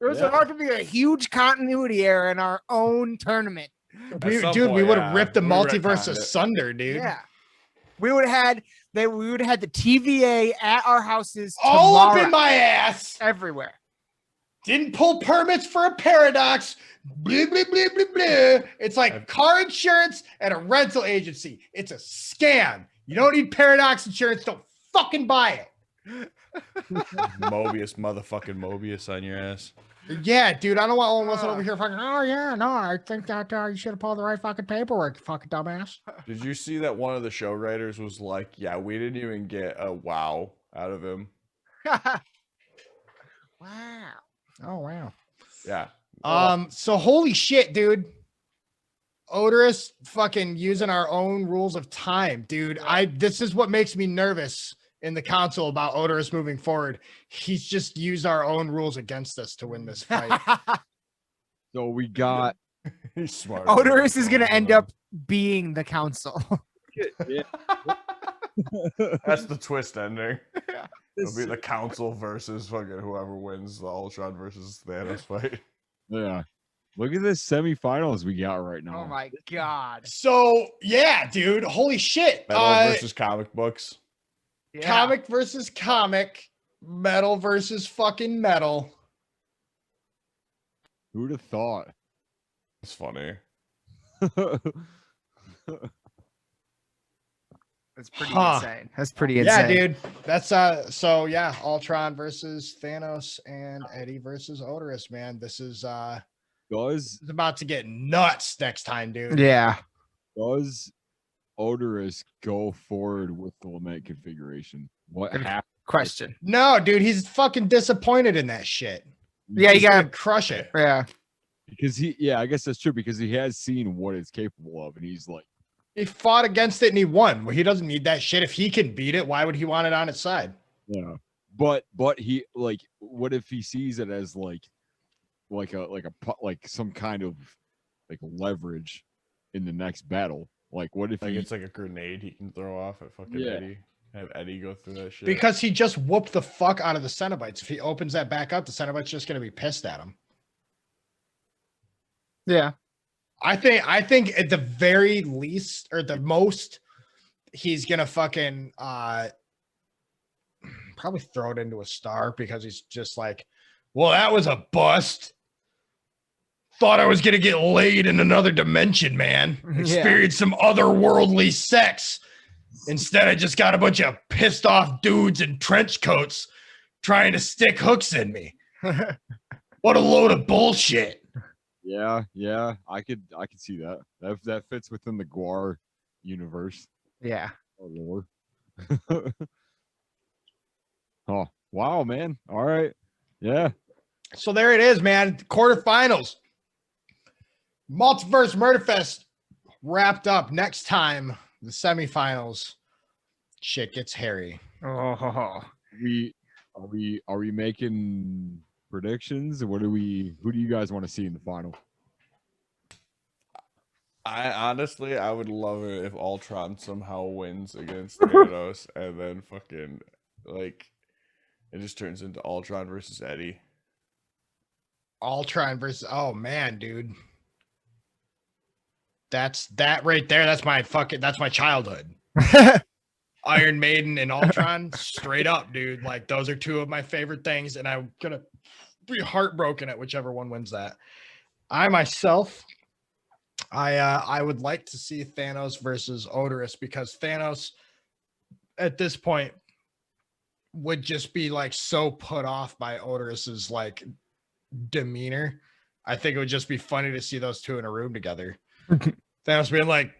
There's Yeah. about to be a huge continuity error in our own tournament. We, some dude, we point, would have yeah, ripped the we multiverse retconned it. asunder, dude. Yeah. We would have had the TVA at our houses All up tomorrow. in my ass. Everywhere. Didn't pull permits for a paradox. Blah, blah, blah, blah, blah. It's like car insurance and a rental agency. It's a scam. You don't need paradox insurance. Don't fucking buy it. Mobius, motherfucking Mobius on your ass. Yeah, dude. I don't want all of us over here fucking. Oh yeah, no. I think that you should have pulled the right fucking paperwork. You fucking dumbass. Did you see that one of the show writers was like, yeah, we didn't even get a wow out of him. Wow. Oh wow. Yeah. So holy shit, dude. Odorous fucking using our own rules of time, dude. This is what makes me nervous in the council about Odorous moving forward. He's just used our own rules against us to win this fight. So we got He's smart. Odorous is gonna end up being the council. yeah, That's the twist ending. It'll this- be the council versus fucking whoever wins the Ultron versus Thanos fight. yeah. Look at this semifinals we got right now. Oh my god. So yeah, dude. Holy shit. Metal versus comic books. Yeah. Comic versus comic, metal versus fucking metal. Who'd have thought? It's funny. That's pretty Huh. insane. That's pretty Yeah, insane. dude. That's so yeah, Ultron versus Thanos and Eddie versus Odorous, man. This is Does it's about to get nuts next time, dude. Yeah. does Odorous go forward with the Lament configuration? What Good happened? question. No, dude, he's fucking disappointed in that shit. Yeah, you He's gonna got crush it. yeah. Because I guess that's true because he has seen what it's capable of, and he's like, He fought against it and he won. Well, he doesn't need that shit. If he can beat it, why would he want it on its side? yeah. But he like, what if he sees it as like some kind of like leverage in the next battle? Like, what if Like he, it's like a grenade he can throw off at fucking Yeah. Eddie. Have Eddie go through that shit. Because he just whooped the fuck out of the Cenobites. If he opens that back up, the Cenobite's just gonna be pissed at him. Yeah. I think at the very least or the most, he's gonna fucking probably throw it into a star because he's just like, well, that was a bust. Thought I was gonna get laid in another dimension, man. Experience some otherworldly sex. Instead, I just got a bunch of pissed off dudes in trench coats trying to stick hooks in me. What a load of bullshit. yeah, I could see that. That fits within the Guar universe Yeah. or lore. Oh, wow, man. All right. Yeah. So there it is, man. Quarterfinals. Multiverse Murderfest wrapped up. Next time, the semifinals. Shit gets hairy. Oh. Are we making predictions? Who do you guys want to see in the final? I would love it if Ultron somehow wins against Thanos and then fucking like it just turns into Ultron versus Eddie. Ultron versus man, dude. That's that right there. That's my childhood. Iron Maiden and Ultron, straight up, dude. Like those are two of my favorite things, and I'm gonna be heartbroken at whichever one wins that. I myself, I would like to see Thanos versus Odorous because Thanos at this point would just be like so put off by Odorous's like demeanor. I think it would just be funny to see those two in a room together. Thanos being like,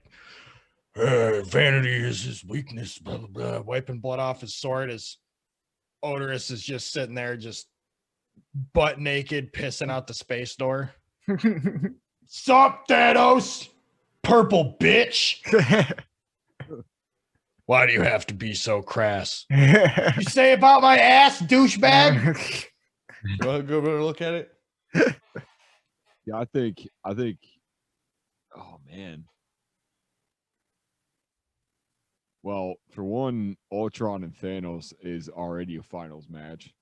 vanity is his weakness, blah, blah, blah, wiping blood off his sword as Odorous is just sitting there, just butt naked, pissing out the space door. Sup, Thanos? Purple bitch. Why do you have to be so crass? You say about my ass, douchebag? You want to go over and look at it? Yeah, I think. Oh man. Well, for one, Ultron and Thanos is already a finals match.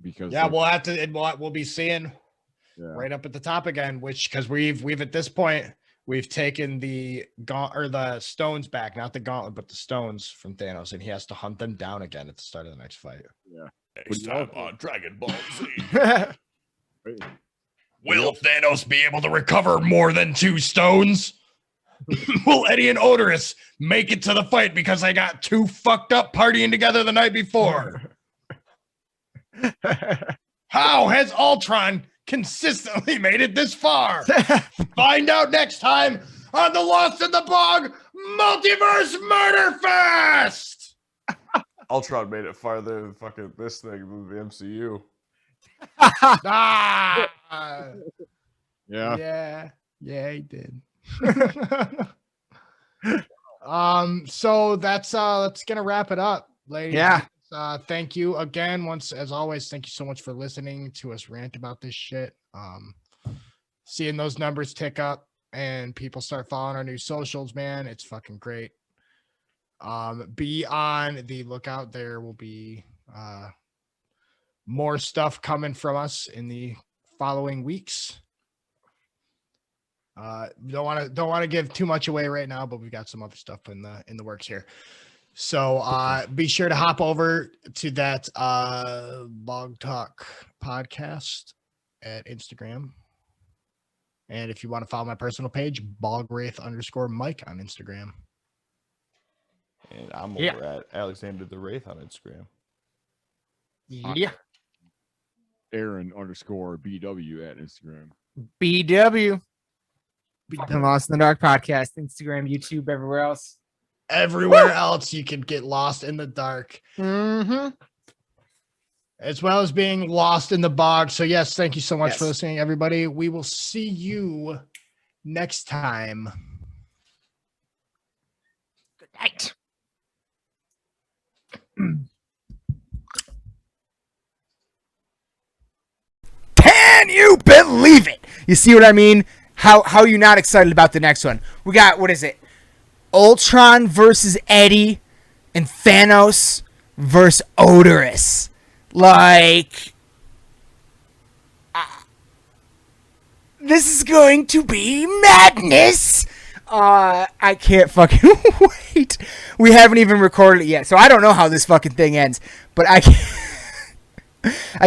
Because Yeah, we'll have to. We'll be seeing yeah. right up at the top again. Which because we've at this point we've taken the the stones back, not the gauntlet, but the stones from Thanos, and he has to hunt them down again at the start of the next fight. Yeah. Next time on Dragon Ball Z. Right. Will Thanos be able to recover more than 2 stones? Will Eddie and Odorous make it to the fight because I got too fucked up partying together the night before? How has Ultron consistently made it this far? Find out next time on the Lost in the Bog Multiverse Murderfest! Ultron made it farther than fucking this thing than the MCU. Ah! Yeah. Yeah, he did. So that's gonna wrap it up, ladies. Yeah. Thank you again. As always, thank you so much for listening to us rant about this shit. Seeing those numbers tick up and people start following our new socials, man, it's fucking great. Be on the lookout. There will be more stuff coming from us in the following weeks. Don't want to give too much away right now, but we've got some other stuff in the works here. So be sure to hop over to that Bog Talk podcast at Instagram. And if you want to follow my personal page, bogwraith_Mike on Instagram. And I'm over at Alexander the Wraith on Instagram. Yeah. Aaron_BW at Instagram. BW. The Lost in the Dark podcast, Instagram, YouTube, everywhere else. Everywhere else you can get lost in the dark. Mm-hmm. As well as being lost in the bog. So yes, thank you so much Yes. for listening, everybody. We will see you next time. Good night. Can you believe it? You see what I mean? How are you not excited about the next one? We got, what is it? Ultron versus Eddie and Thanos versus Odorous. Like, this is going to be madness. I can't fucking wait. We haven't even recorded it yet, so I don't know how this fucking thing ends, but I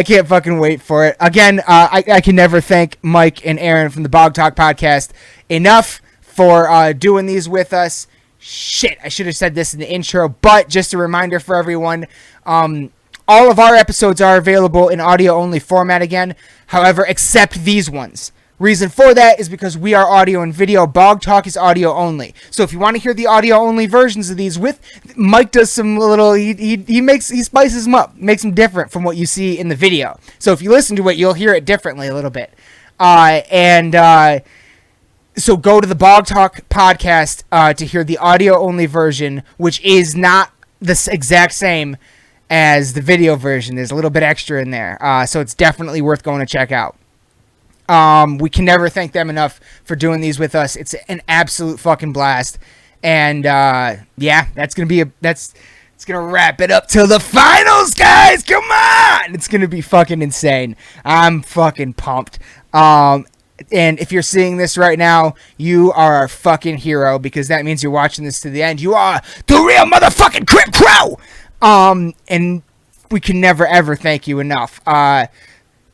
can't fucking wait for it. Again, I can never thank Mike and Aaron from the Bog Talk podcast enough for doing these with us. Shit, I should have said this in the intro, but just a reminder for everyone, all of our episodes are available in audio-only format again, however, except these ones. Reason for that is because we are audio and video. Bog Talk is audio only. So if you want to hear the audio only versions of these with Mike does some little he spices them up, makes them different from what you see in the video. So if you listen to it, you'll hear it differently a little bit. So go to the Bog Talk podcast to hear the audio only version, which is not the exact same as the video version. There's a little bit extra in there. So it's definitely worth going to check out. We can never thank them enough for doing these with us. It's an absolute fucking blast. And that's it's gonna wrap it up till the finals, guys. Come on! It's gonna be fucking insane. I'm fucking pumped. And if you're seeing this right now, you are our fucking hero, because that means you're watching this to the end. You are the real motherfucking Crip Crow! And we can never ever thank you enough.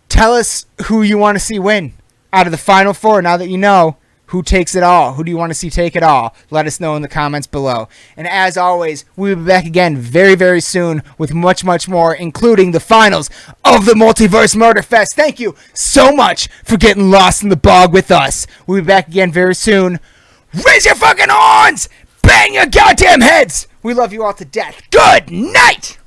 Tell us who you want to see win out of the Final Four. Now that you know who takes it all, who do you want to see take it all? Let us know in the comments below. And as always, we'll be back again very, very soon with much, much more, including the finals of the Multiverse Murderfest. Thank you so much for getting lost in the bog with us. We'll be back again very soon. Raise your fucking horns! Bang your goddamn heads! We love you all to death. Good night!